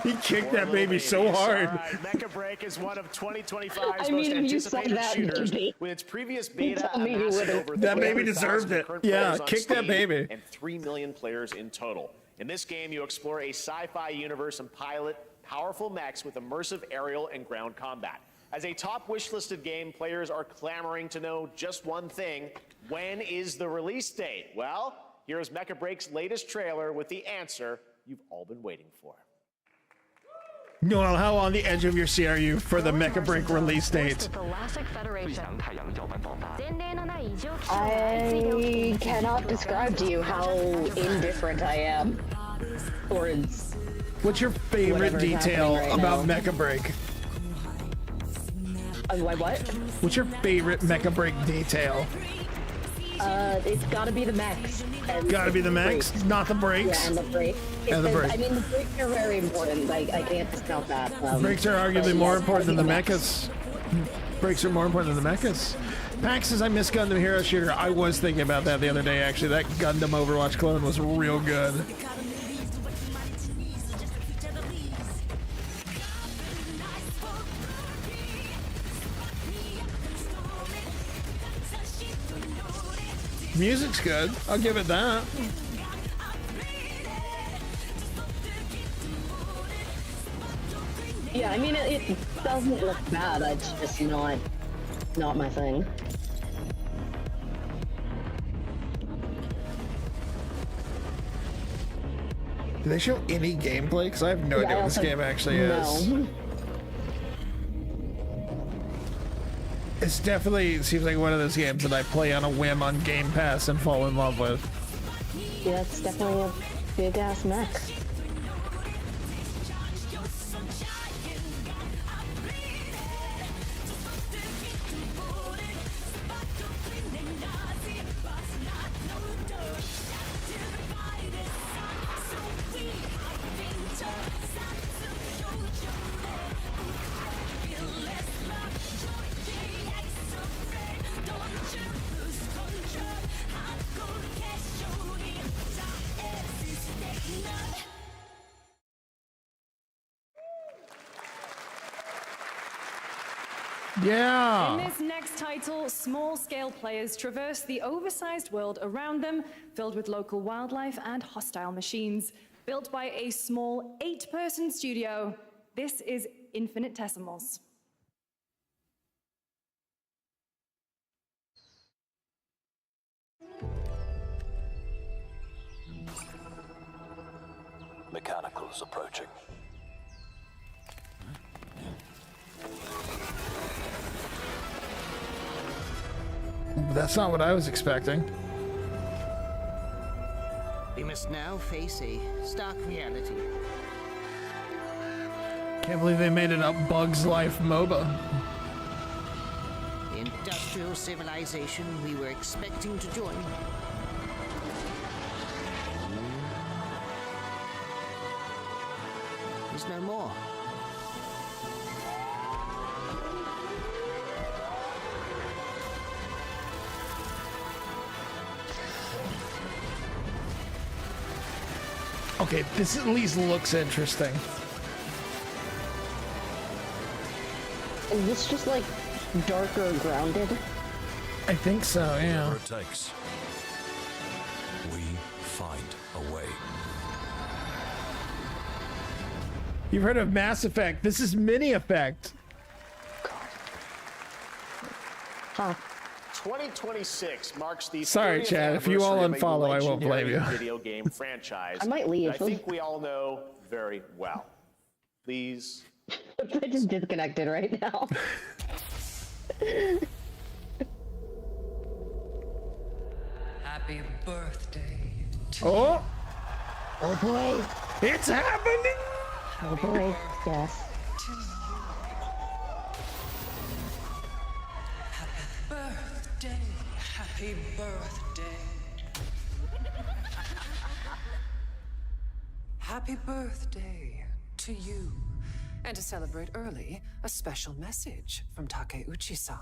He kicked that baby so hard. All right, Mecha Break is one of 2025's most anticipated shooters. With its previous beta, that baby deserved it. Yeah, kick that baby. And 3 million players in total. In this game, you explore a sci-fi universe and pilot powerful mechs with immersive aerial and ground combat. As a top wishlisted game, players are clamoring to know just one thing: when is the release date? Well, here's Mecha Break's latest trailer with the answer you've all been waiting for. Noel, how on the edge of your seat are you for the Mecha Break release date? I cannot describe to you how indifferent I am towards. What's your favorite detail about Mecha Break? What? What's your favorite Mecha Break detail? It's gotta be the mechs. Gotta be the mechs, not the brakes. Yeah, and the brakes. And the brakes. I mean, the brakes are very important. I can't discount that. Brakes are arguably more important than the mechas. Brakes are more important than the mechas. Pax says, I miss Gundam Hero Shooter. I was thinking about that the other day, actually. That Gundam Overwatch clone was real good. Music's good. I'll give it that. Yeah, I mean, it doesn't look bad. It's just not my thing. Do they show any gameplay? Because I have no idea what this game actually is. It's definitely seems like one of those games that I play on a whim on Game Pass and fall in love with. Yeah, it's definitely a big ass mech. Yeah. In this next title, small-scale players traverse the oversized world around them, filled with local wildlife and hostile machines. Built by a small 8-person studio, this is Infinitesimals. Mechanicals approaching. That's not what I was expecting. We must now face a stark reality. Can't believe they made it a Bugs Life MOBA. The industrial civilization we were expecting to join is no more. Okay, this at least looks interesting. Is this just like darker grounded? I think so, yeah. Whatever it takes, we find a way. You've heard of Mass Effect. This is Mini Effect. Huh. 2026 marks the Sorry, 30th Chad, if you all anniversary of a unfollow, I won't blame legendary you. Video game franchise. I might leave. that I think we all know very well. Please. I just disconnected right now. Happy birthday. Oh! Oh boy. It's happening! Oh boy. Yes. Birthday. Happy birthday. Happy birthday to you. And to celebrate early, a special message from Takeuchi-san.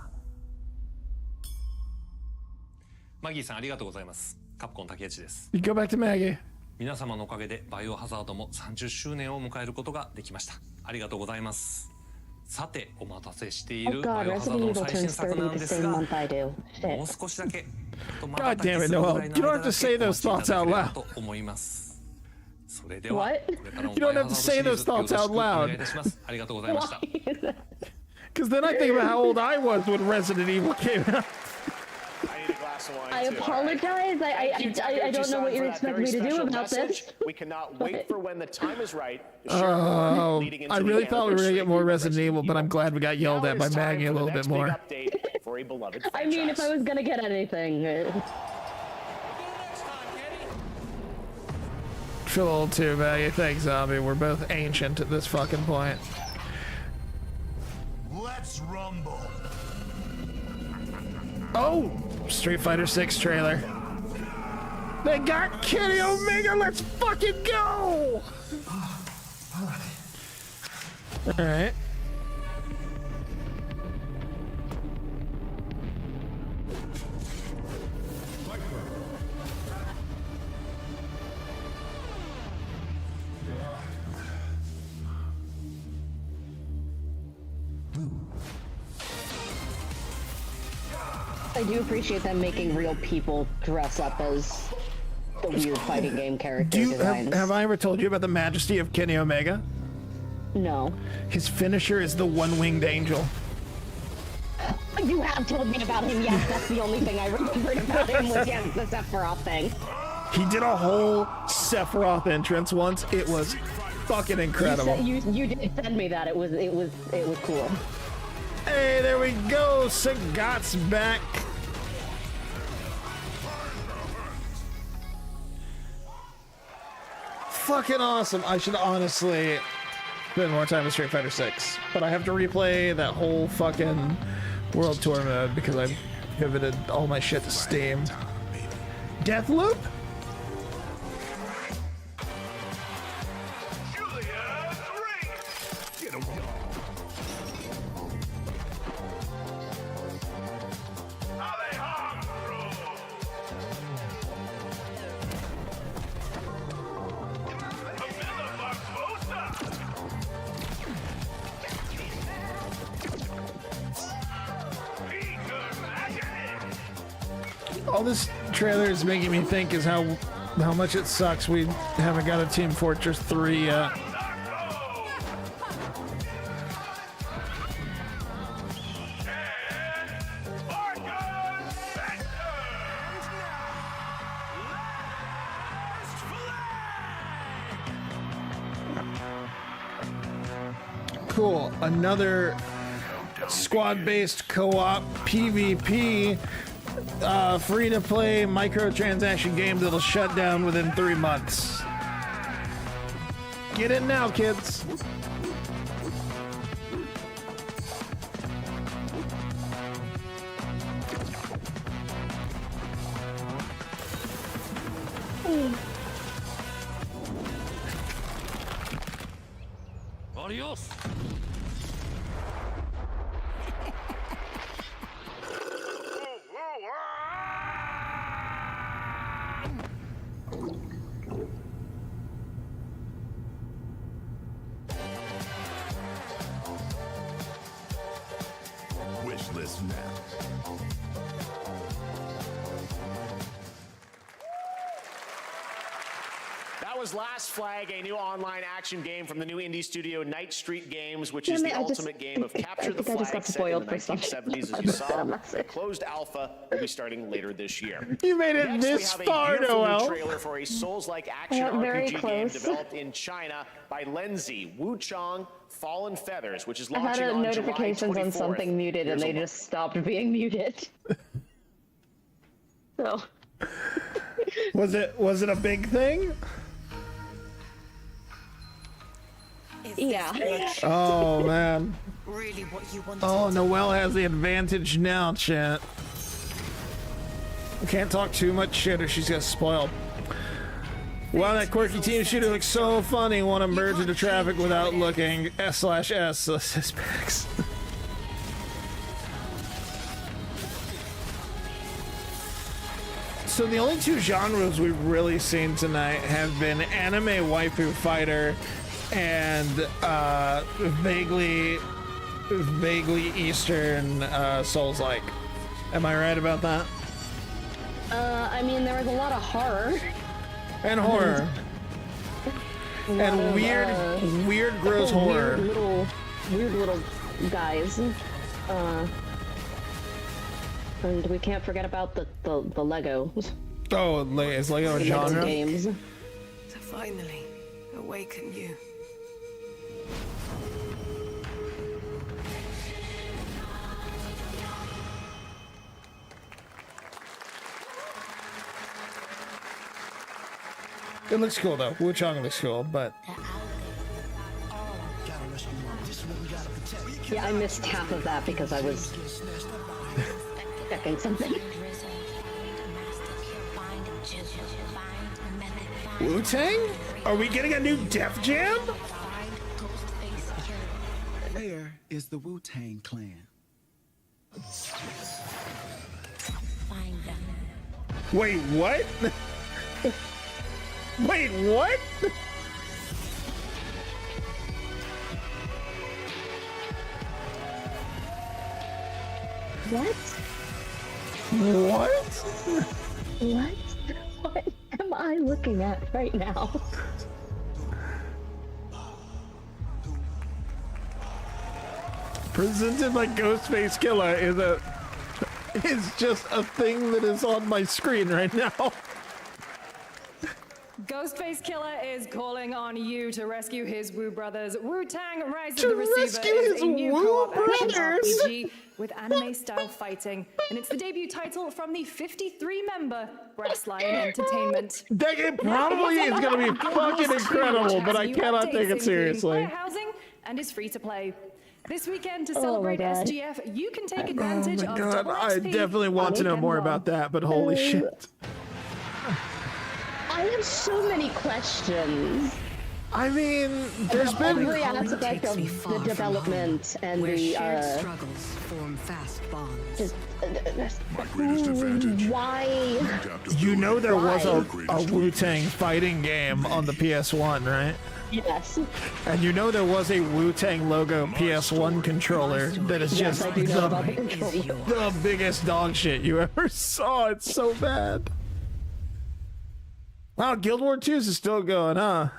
マギーさんありがとうございます。カプコン竹内です。 You go back to Maggie. 皆様のおかげでバイオハザードも30周年を迎えることができました。ありがとうございます。さてお待たせしているバイオハザードの最新作なんですが、もう少しだけ。 God damn it, Noel. You don't have to say those thoughts out loud. What? You don't have to say those thoughts out loud. ありがとうございました。 Because then I think about how old I was when Resident Evil came out. I apologize. I don't know what you expect me to do about this. We cannot wait for when the time is right. Oh, I really thought we were going to get more Resident Evil, but I'm glad we got yelled at by Maggie a little bit more. I mean, if I was gonna get anything. Feel old too, Maggie. Thanks, Zombie. We're both ancient at this fucking point. Let's rumble. Oh! Street Fighter 6 trailer. They got Kenny Omega. Let's fucking go! Alright. I do appreciate them making real people dress up as the weird fighting game character designs. Have I ever told you about the majesty of Kenny Omega? No. His finisher is the one-winged angel. You have told me about him, yes. That's the only thing I remembered about him was, yes, the Sephiroth thing. He did a whole Sephiroth entrance once. It was fucking incredible. You did send me that. It was cool. Hey, there we go. Sagat's back. Fucking awesome. I should honestly spend more time with Street Fighter 6, but I have to replay that whole fucking World Tour mode because I pivoted all my shit to Steam. Deathloop? All this trailer is making me think is how much it sucks we haven't got a Team Fortress 3 yet. Cool. Another squad-based co-op PvP. free-to-play microtransaction game that'll shut down within 3 months. Get in now, kids. Adios. Wish list now. That was Last Flag, a new online action game from the new indie studio Night Street Games, which is the ultimate game of capture the flag set in the 1970s, as you saw. The closed alpha will be starting later this year. You made it Next, this we have far, a beautiful Noelle. new trailer for a Souls-like action RPG game developed in China by Lenzi, Wu Chong, Fallen Feathers, which is I launching had on notifications July 24th. on something muted and they just stopped being muted. So. Was it a big thing? Yeah. Oh man. Really what you want? Oh, Noelle has the advantage now, chat. We can't talk too much shit or she's gonna spoil. Wow, that quirky team shooter looks so funny. Want to merge into traffic without looking. S/S. Suspects. So the only two genres we've really seen tonight have been anime waifu fighter and vaguely Eastern Souls-like. Am I right about that? I mean, there was a lot of horror. And horror. And weird, gross horror. Weird little guys. And we can't forget about the Lego. Oh, is Lego a genre? Games. To finally awaken you. It looks cool though. Wu Chong looks cool, but Yeah, I missed half of that because I was checking something. Wu-Tang? Are we getting a new Def Jam? Where is the Wu-Tang Clan? Wait, what? Wait, what? What? What? What? What am I looking at right now? Presented by Ghostface Killer is just a thing that is on my screen right now. Ghostface Killer is calling on you to rescue his Wu brothers. Wu-Tang Rise To of the Receiver rescue is his a new Wu co-op action brothers? RPG with anime-style fighting, and it's the debut title from the 53-member Brass Lion Entertainment. That game probably is going to be fucking incredible, but I cannot take it seriously. Housing and is free to play. This weekend to Oh my celebrate God. SGF, you can take Oh advantage my of god, double I XP definitely want to know more about that, but holy shit. I have so many questions. I mean, there's been every aspect of the development and where the shared struggles form fast bonds. just My greatest advantage. why? You know there was a Wu-Tang fighting game on the PS1, right? Yes. And you know there was a Wu-Tang logo PS1 controller that is Yes, just I do know about the controller. the biggest dog shit you ever saw. It's so bad. Wow, Guild War 2 is still going, huh?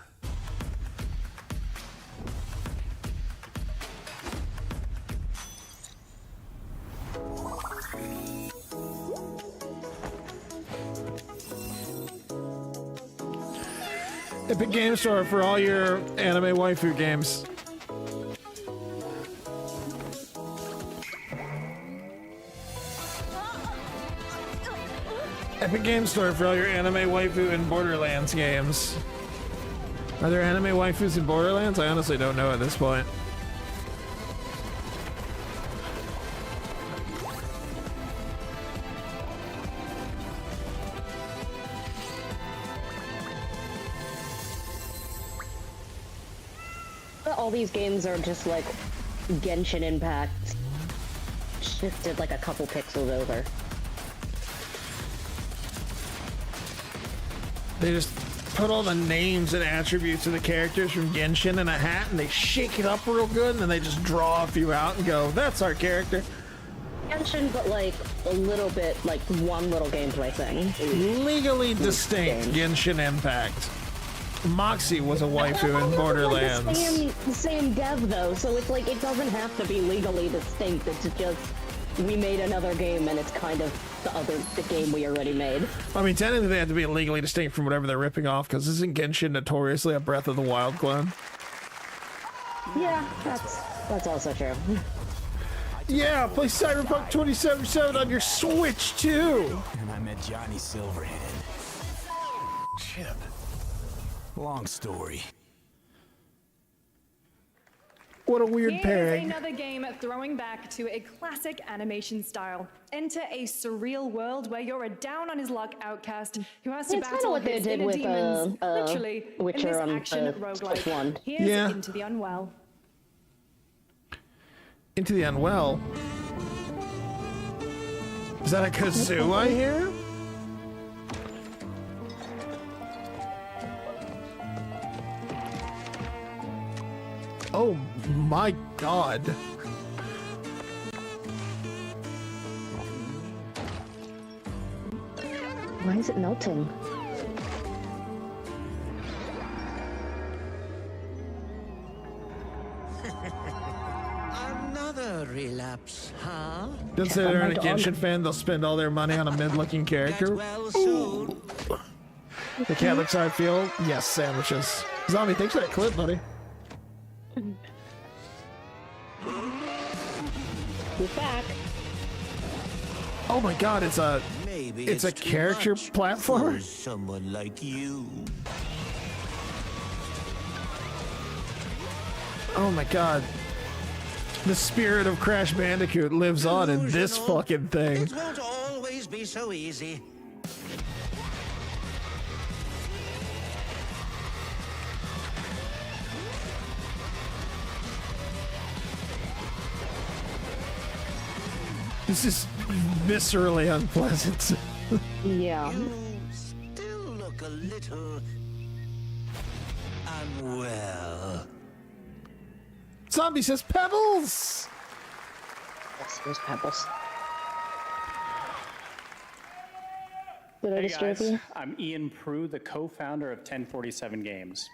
Epic Game Store for all your anime waifu games. Epic Game Store for all your anime waifu and Borderlands games. Are there anime waifus in Borderlands? I honestly don't know at this point. All these games are just like Genshin Impact shifted like a couple pixels over. They just put all the names and attributes of the characters from Genshin in a hat and they shake it up real good and then they just draw a few out and go, that's our character. Genshin, but like a little bit, like one little gameplay thing. Legally distinct Genshin Impact. Moxie was a waifu in Borderlands. Like the same dev though, so it's like it doesn't have to be legally distinct. It's just we made another game and it's kind of the game we already made. I mean, technically they have to be legally distinct from whatever they're ripping off, because isn't Genshin notoriously a Breath of the Wild clone? Yeah, that's also true. Yeah, play Cyberpunk 2077 on your Switch too. And I met Johnny Silverhand. Chip. Long story. What a weird pairing. Here's another game throwing back to a classic animation style. Enter a surreal world where you're a down-on-his-luck outcast who has to battle what they his did inner with demons, literally, Witcher in this on action the roguelike. one. Here's Into the Unwell. Into the Unwell? Is that a kazoo I hear? Oh my god. Why is it melting? Another relapse, huh? Don't say they're a Genshin fan, they'll spend all their money on a mid-looking character. The cat looks how I feel. Yes, sandwiches. Zombie, thanks for that clip, buddy. He's back. Oh my god, it's a character platform. Someone like you. Oh my god. The spirit of Crash Bandicoot lives on in this fucking thing. It won't always be so easy. This is viscerally unpleasant. Yeah. You still look a little unwell. Zombie says Pebbles! Yes, there's Pebbles. Did I disturb guys, you? I'm Ian Prue, the co-founder of 1047 Games.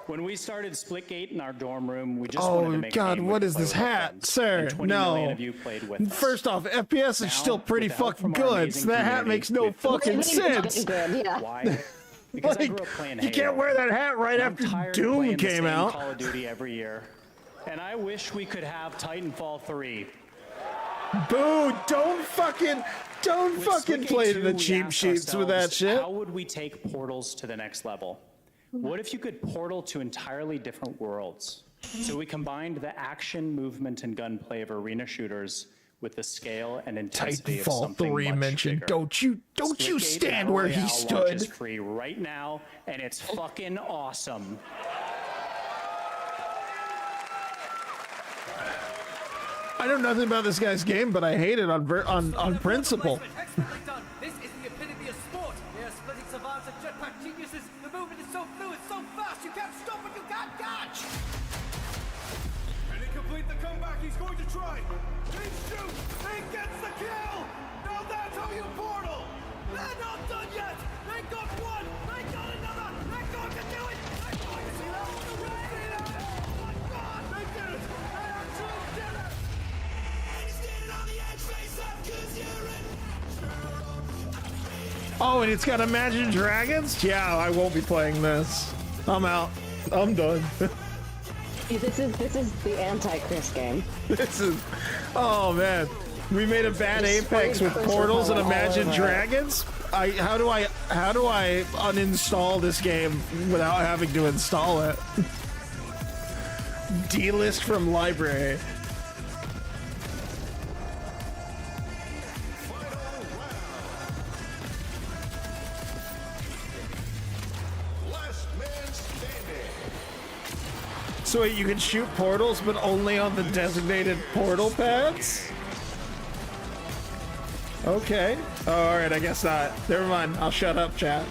When we started Splitgate in our dorm room, we just wanted to make a god, game what we is could play this with our hat, friends, sir? and 20 million No. of you played with us. First off, FPS is still pretty fucking good, so that hat makes no fucking sense. Why? Because I grew up playing Halo. You can't wear that hat right I'm after tired of Doom playing the came same out. Call of Duty every year, and I wish we could have Titanfall 3. Boo! Don't fucking Splitgate play 2, the we cheap asked sheets with that ourselves, shit. How would we take Portals to the next level? What if you could portal to entirely different worlds? So we combined the action, movement, and gunplay of arena shooters with the scale and intensity of Titanfall something 3 much mentioned. bigger. Don't you Splitgate stand Battle where he Royale stood. launches free right now, and it's fucking awesome. I know nothing about this guy's game, but I hate it on principle. This is the epitome of sport. They are splitting savants and jetpack geniuses. The movement is so fluid, so fast, you can't stop it, you can't catch. Can he complete the comeback he's going to try? He shoots! He gets the kill! Now that's how you portal! They're not done yet! They got one! They got another! They're going to do it! They're going to see that on the way! Oh my god! They did it! They actually did it! He's standing on the edge, face up, 'cause you're in. Oh, and it's got Imagine Dragons? Yeah, I won't be playing this. I'm out. I'm done. This is the anti-Chris game. This is... Oh, man. We made a bad Apex with Portals and Imagine Dragons? How do I uninstall this game without having to install it? Delist from library. So wait, you can shoot portals, but only on the designated portal pads? Okay. Oh, alright, I guess not. Never mind. I'll shut up, chat.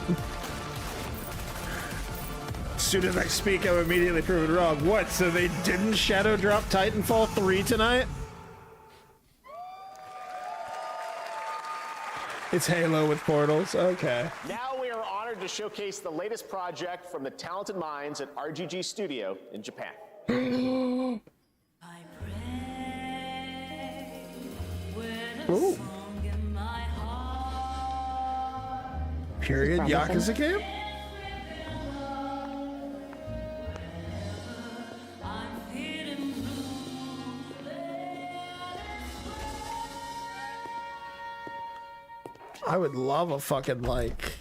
As soon as I speak, I'm immediately proven wrong. What, so they didn't shadow drop Titanfall 3 tonight? It's Halo with portals. Okay. Now we are honored to showcase the latest project from the talented minds at RGG Studio in Japan. Ooh. Period Yakuza game? I would love a fucking like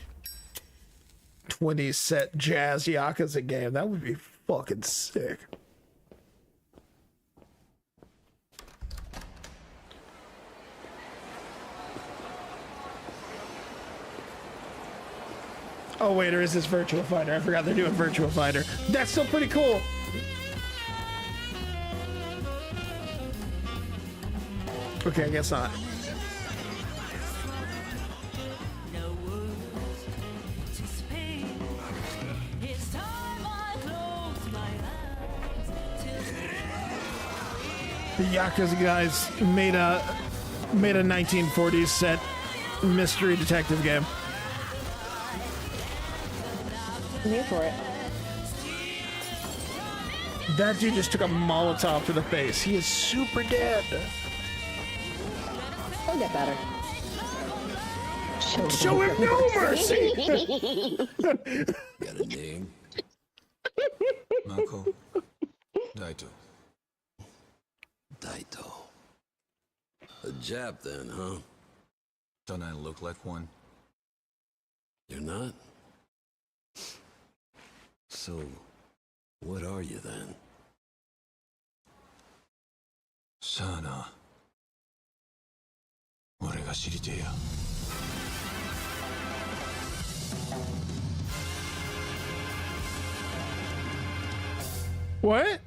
20 set jazz Yakuza game. That would be fucking sick. Oh wait, or is this Virtua Fighter? I forgot they're doing Virtua Fighter. That's still pretty cool. Okay, I guess not. The Yakuza guys made a 1940s set mystery detective game. I'm here for it. That dude just took a Molotov to the face. He is super dead. He'll get better. Show him no mercy. Got a name? Mako. Daito. Daito. A Jap then, huh? Don't I look like one? You're not? So, what are you then? Sana. 俺が知りてえや。What?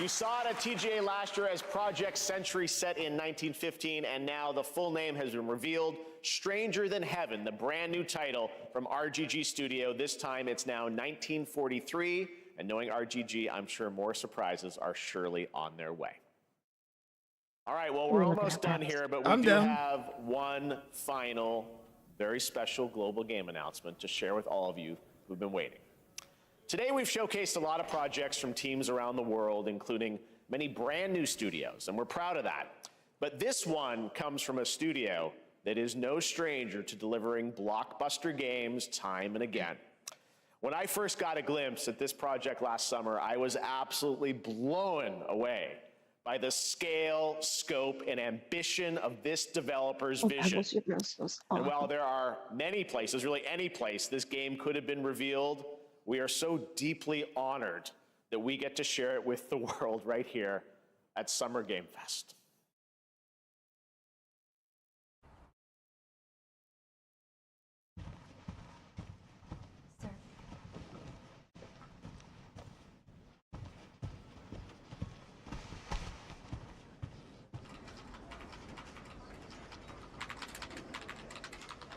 You saw it at TGA last year as Project Century set in 1915, and now the full name has been revealed. Stranger Than Heaven, the brand new title from RGG Studio. This time it's now 1943, and knowing RGG, I'm sure more surprises are surely on their way. All right, well, we're almost done here, but we do have one final, very special global game announcement to share with all of you who've been waiting. Today, we've showcased a lot of projects from teams around the world, including many brand new studios, and we're proud of that. But this one comes from a studio that is no stranger to delivering blockbuster games time and again. When I first got a glimpse at this project last summer, I was absolutely blown away by the scale, scope, and ambition of this developer's vision. And while there are many places, really any place, this game could have been revealed, we are so deeply honored that we get to share it with the world right here at Summer Game Fest.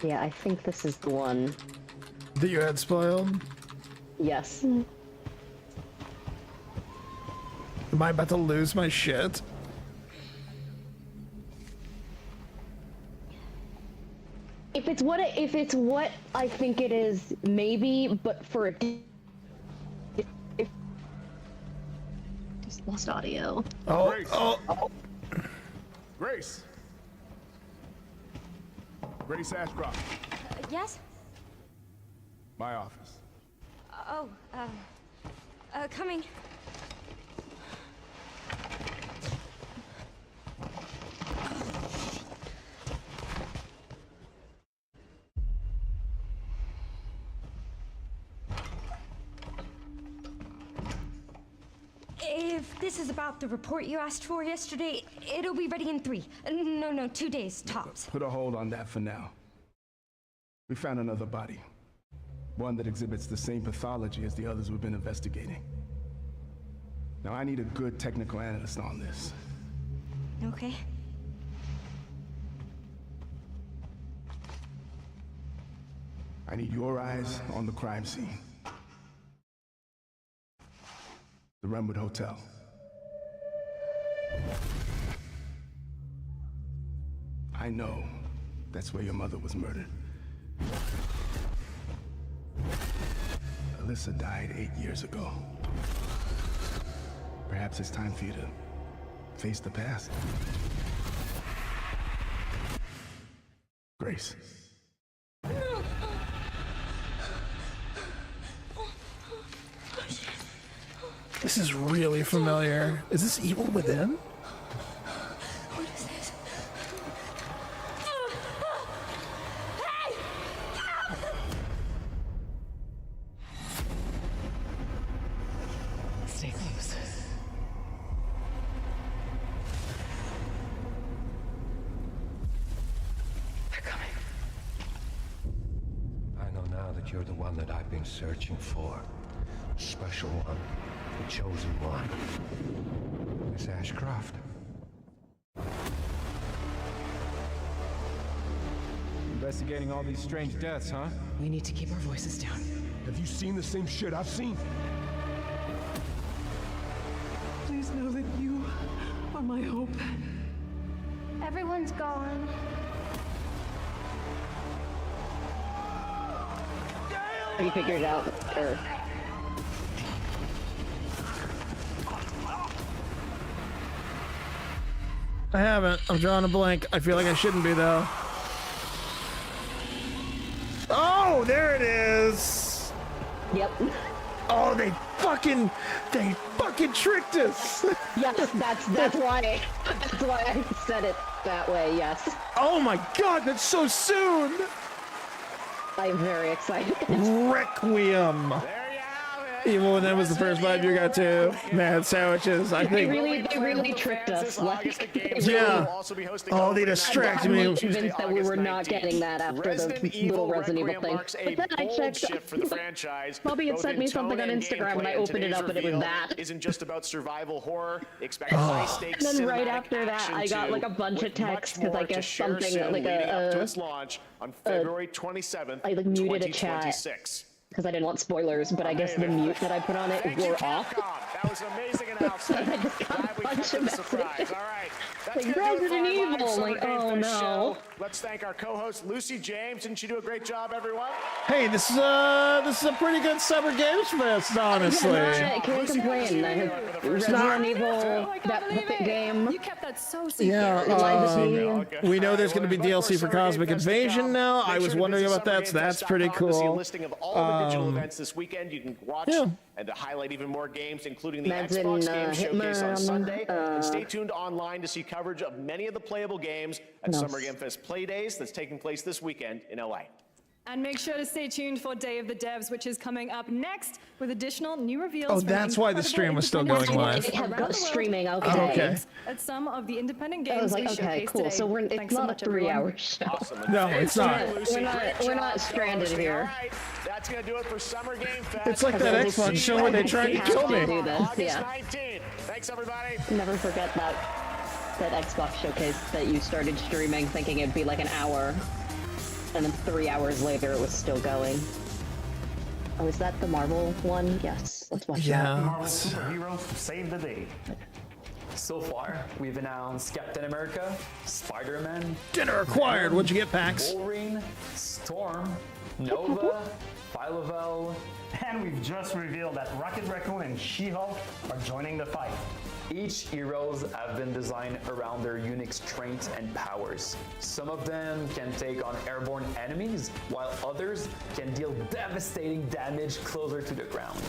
Yeah, I think this is the one. That you had spoiled? Yes. Am I about to lose my shit? If it's what I think it is, maybe, but for a just lost audio. Oh, Grace. oh. Grace. Grace Ashcroft. Yes? My office. Oh, coming. If this is about the report you asked for yesterday, it'll be ready in 3. No, 2 days, tops. Put a hold on that for now. We found another body. One that exhibits the same pathology as the others we've been investigating. Now I need a good technical analyst on this. Okay. I need your eyes on the crime scene. The Runwood Hotel. I know that's where your mother was murdered. Alyssa died 8 years ago. Perhaps it's time for you to face the past. Grace. This is really familiar. Is this Evil Within? What is this? Stay close. They're coming. I know now that you're the one that I've been searching for. Special one. The chosen one. Miss Ashcroft. Investigating all these strange deaths, huh? We need to keep our voices down. Have you seen the same shit I've seen? Please know that you are my hope. Everyone's gone. You figured it out, or... I haven't. I'm drawing a blank. I feel like I shouldn't be, though. Oh, there it is. Yep. Oh, they fucking tricked us. Yes, that's why I said it that way. Yes. Oh my God, that's so soon. I'm very excited. Requiem. Evil Within was the first vibe you got too. Mad sandwiches. I think They really tricked us. Like, yeah. Oh, they distracted me. I was convinced that we were not getting that after the little Resident Evil thing. But then I checked. Bobby had sent me something on Instagram, and I opened it up, and it was that. Isn't just about survival horror. Expect high stakes. And then right after that, I got like a bunch of texts because I guess something like to its launch on February 27th. I like muted a chat because I didn't want spoilers, but I guess the mute that I put on it wore off. That was an amazing announcement. I just got a bunch of surprise. All right. That's like Resident Evil. Like, oh no. Let's thank our co-host Lucy James. Didn't she do a great job, everyone? Hey, this is a pretty good Summer Games Fest, honestly. I can't complain. I have Resident Evil, that puppet game. You kept that so secret. Yeah, we know there's going to be DLC for Cosmic Invasion now. I was wondering about that, so that's pretty cool. See a listing of all the digital events this weekend. You can watch and to highlight even more games, including the Xbox Game Showcase on Sunday. And stay tuned online to see coverage of many of the playable games at Summer Game Fest Play Days that's taking place this weekend in LA. And make sure to stay tuned for Day of the Devs, which is coming up next with additional new reveals. Oh, that's why the stream was still going live. Streaming, okay. At some of the independent games I was like, we okay, showcased cool. today. So it's Thanks not so a much, 3-hour show. Awesome. No, it's not. We're not stranded here. All right, that's going to do it for Summer Game Fest. It's like that Xbox show where they tried to kill me. August 19th. Thanks, everybody. Never forget that Xbox showcase that you started streaming thinking it'd be like an hour, and then 3 hours later it was still going. Oh, is that the Marvel one? Yes, let's watch that. Marvel superheroes to save the day. So far, we've announced Captain America, Spider-Man, Dinner acquired. What'd you get, Pax? Wolverine, Storm, Nova, Phyla-Vell, And we've just revealed that Rocket Raccoon and She-Hulk are joining the fight. Each heroes have been designed around their unique strengths and powers. Some of them can take on airborne enemies, while others can deal devastating damage closer to the ground.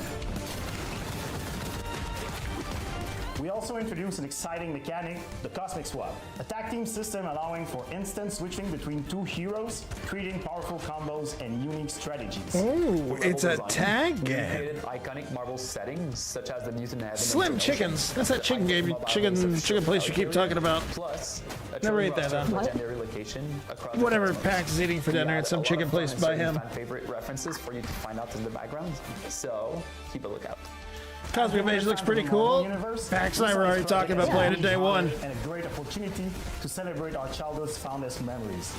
We also introduced an exciting mechanic, the Cosmic Swap, a tag team system allowing for instant switching between two heroes, creating powerful combos and unique strategies. Ooh, it's a tag game. We created iconic Marvel settings such as the Mutant Heaven. Slim Chickens. That's that chicken game, chicken place you keep talking about. Plus, never ate that. Legendary location across Whatever Pax is eating for dinner at some chicken place by him. Favorite references for you to find out in the background. So keep a lookout. Cosmic Invasion looks pretty cool. Pax and I were already talking about playing it day one. And a great opportunity to celebrate our childhood's fondest memories.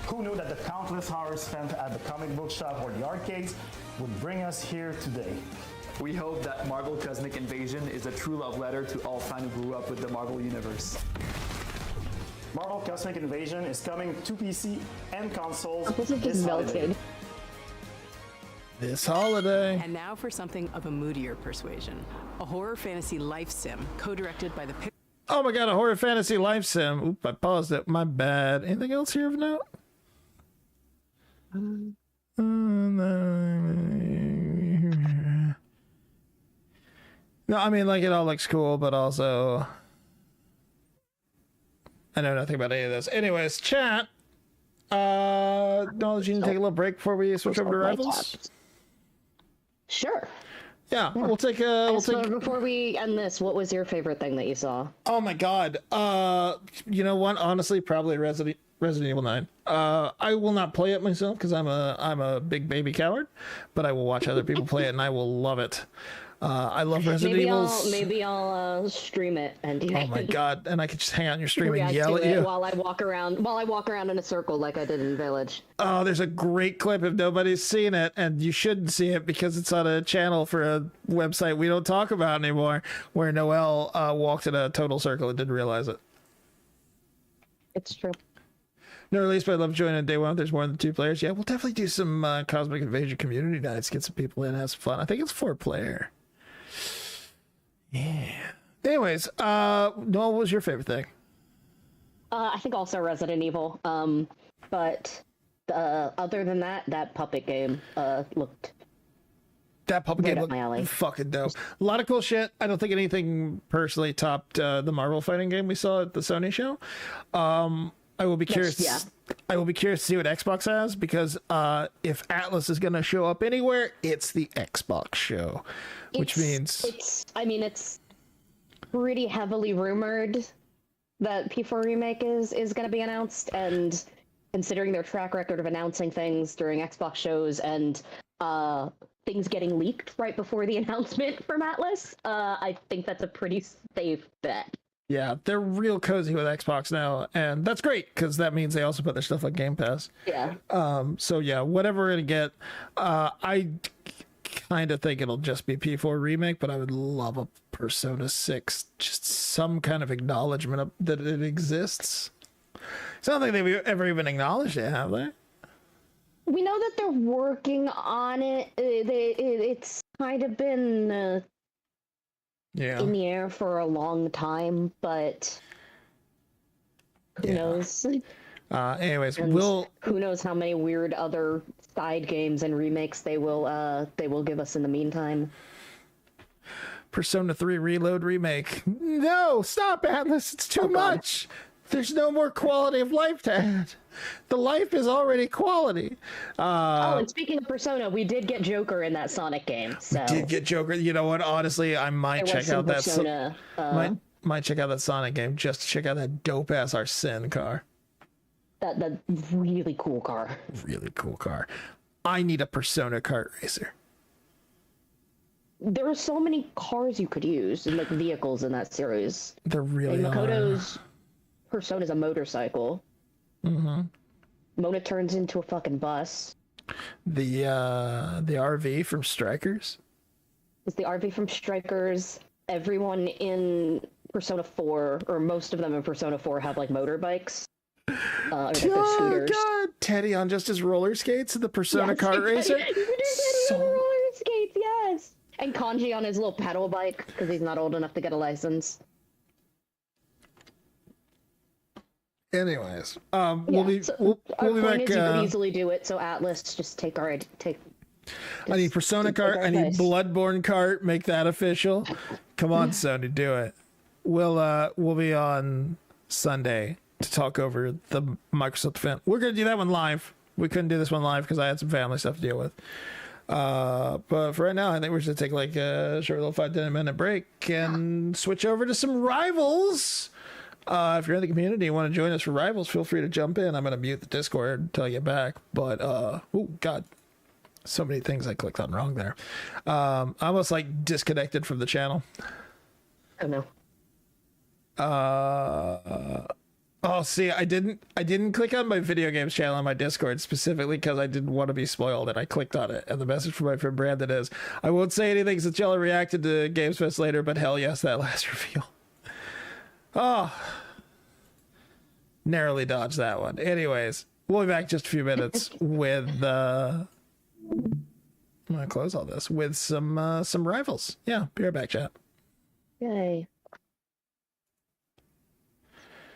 Who knew that the countless hours spent at the comic book shop or the arcades would bring us here today? We hope that Marvel Cosmic Invasion is a true love letter to all fans who grew up with the Marvel Universe. Marvel Cosmic Invasion is coming to PC and consoles this holiday. This holiday. And now for something of a moodier persuasion. A horror fantasy life sim, co-directed by the... Oh my god, a horror fantasy life sim. Oop, I paused it. My bad. Anything else here of note? No, I mean, like, it all looks cool, but also... I know nothing about any of this. Anyways, chat. Knowledge, you need to take a little break before we switch over to rivals? Sure. Yeah, we'll take a... Before we end this, what was your favorite thing that you saw? Oh my god. You know what? Honestly, probably Resident Evil 9. I will not play it myself because I'm a big baby coward, but I will watch other people play it and I will love it. I love Resident Evil. Maybe I'll stream it and oh my god! And I could just hang out on your stream and yell at you while I walk around in a circle like I did in Village. Oh, there's a great clip if nobody's seen it, and you shouldn't see it because it's on a channel for a website we don't talk about anymore, where Noelle walked in a total circle and didn't realize it. It's true. No release, but I love joining on day one. There's more than 2 players. Yeah, we'll definitely do some Cosmic Invasion community nights, get some people in, have some fun. I think it's 4-player. Yeah. Anyways, Noel, what was your favorite thing? I think also Resident Evil. But other than that, that puppet game looked. That puppet game looked fucking dope. A lot of cool shit. I don't think anything personally topped the Marvel fighting game we saw at the Sony show. I will be curious. Yeah. I will be curious to see what Xbox has because if Atlas is going to show up anywhere, it's the Xbox show, which means it's pretty heavily rumored that P4 Remake is going to be announced, and considering their track record of announcing things during Xbox shows and things getting leaked right before the announcement from Atlas, I think that's a pretty safe bet. Yeah, they're real cozy with Xbox now, and that's great because that means they also put their stuff on Game Pass. Yeah. So yeah, whatever we're gonna get, I kind of think it'll just be P4 Remake, but I would love a Persona 6, just some kind of acknowledgement that it exists. It's not like they've ever even acknowledged it, have they? We know that they're working on it. It's kind of been in the air for a long time, but who knows? Anyways, and who knows how many weird other side games and remakes they will give us in the meantime. Persona 3 Reload Remake. No, stop, Atlas. It's too much. There's no more quality of life to add. The life is already quality. And speaking of Persona, we did get Joker in that Sonic game. So. We did get Joker. You know what? Honestly, I might check out that Persona, might check out that Sonic game just to check out that dope ass Arsene car. That really cool car. Really cool car. I need a Persona kart racer. There are so many cars you could use, and like vehicles in that series. There really are. Makoto's Persona's a motorcycle. Mm-hmm. Mona turns into a fucking bus. The RV from Strikers. It's the RV from Strikers. Everyone in Persona 4, or most of them in Persona 4, have like motorbikes. Or scooters. God! Teddy on just his roller skates in the Persona kart racer. Roller skates, yes. And Kanji on his little pedal bike because he's not old enough to get a license. Anyways, we'll be back. You can easily do it. So Atlas, just take. I need Persona kart. I need Bloodborne kart. Make that official. Come on, Sony, do it. we'll be on Sunday to talk over the Microsoft event. We're gonna do that one live. We couldn't do this one live because I had some family stuff to deal with. But for right now, I think we're just gonna take like a short little 5-10 minute break and switch over to some Rivals. If you're in the community and want to join us for Rivals, feel free to jump in. I'm gonna mute the Discord until I get back. But oh god, so many things I clicked on wrong there. I almost like disconnected from the channel. Oh no. Oh, see, I didn't click on my video games channel on my Discord specifically because I didn't want to be spoiled, and I clicked on it. And the message from my friend Brandon is, I won't say anything since y'all reacted to Games Fest later, but hell yes, that last reveal. Oh, narrowly dodged that one. Anyways, we'll be back in just a few minutes with I'm gonna close all this with some Rivals. Yeah, be right back, chat. Yay.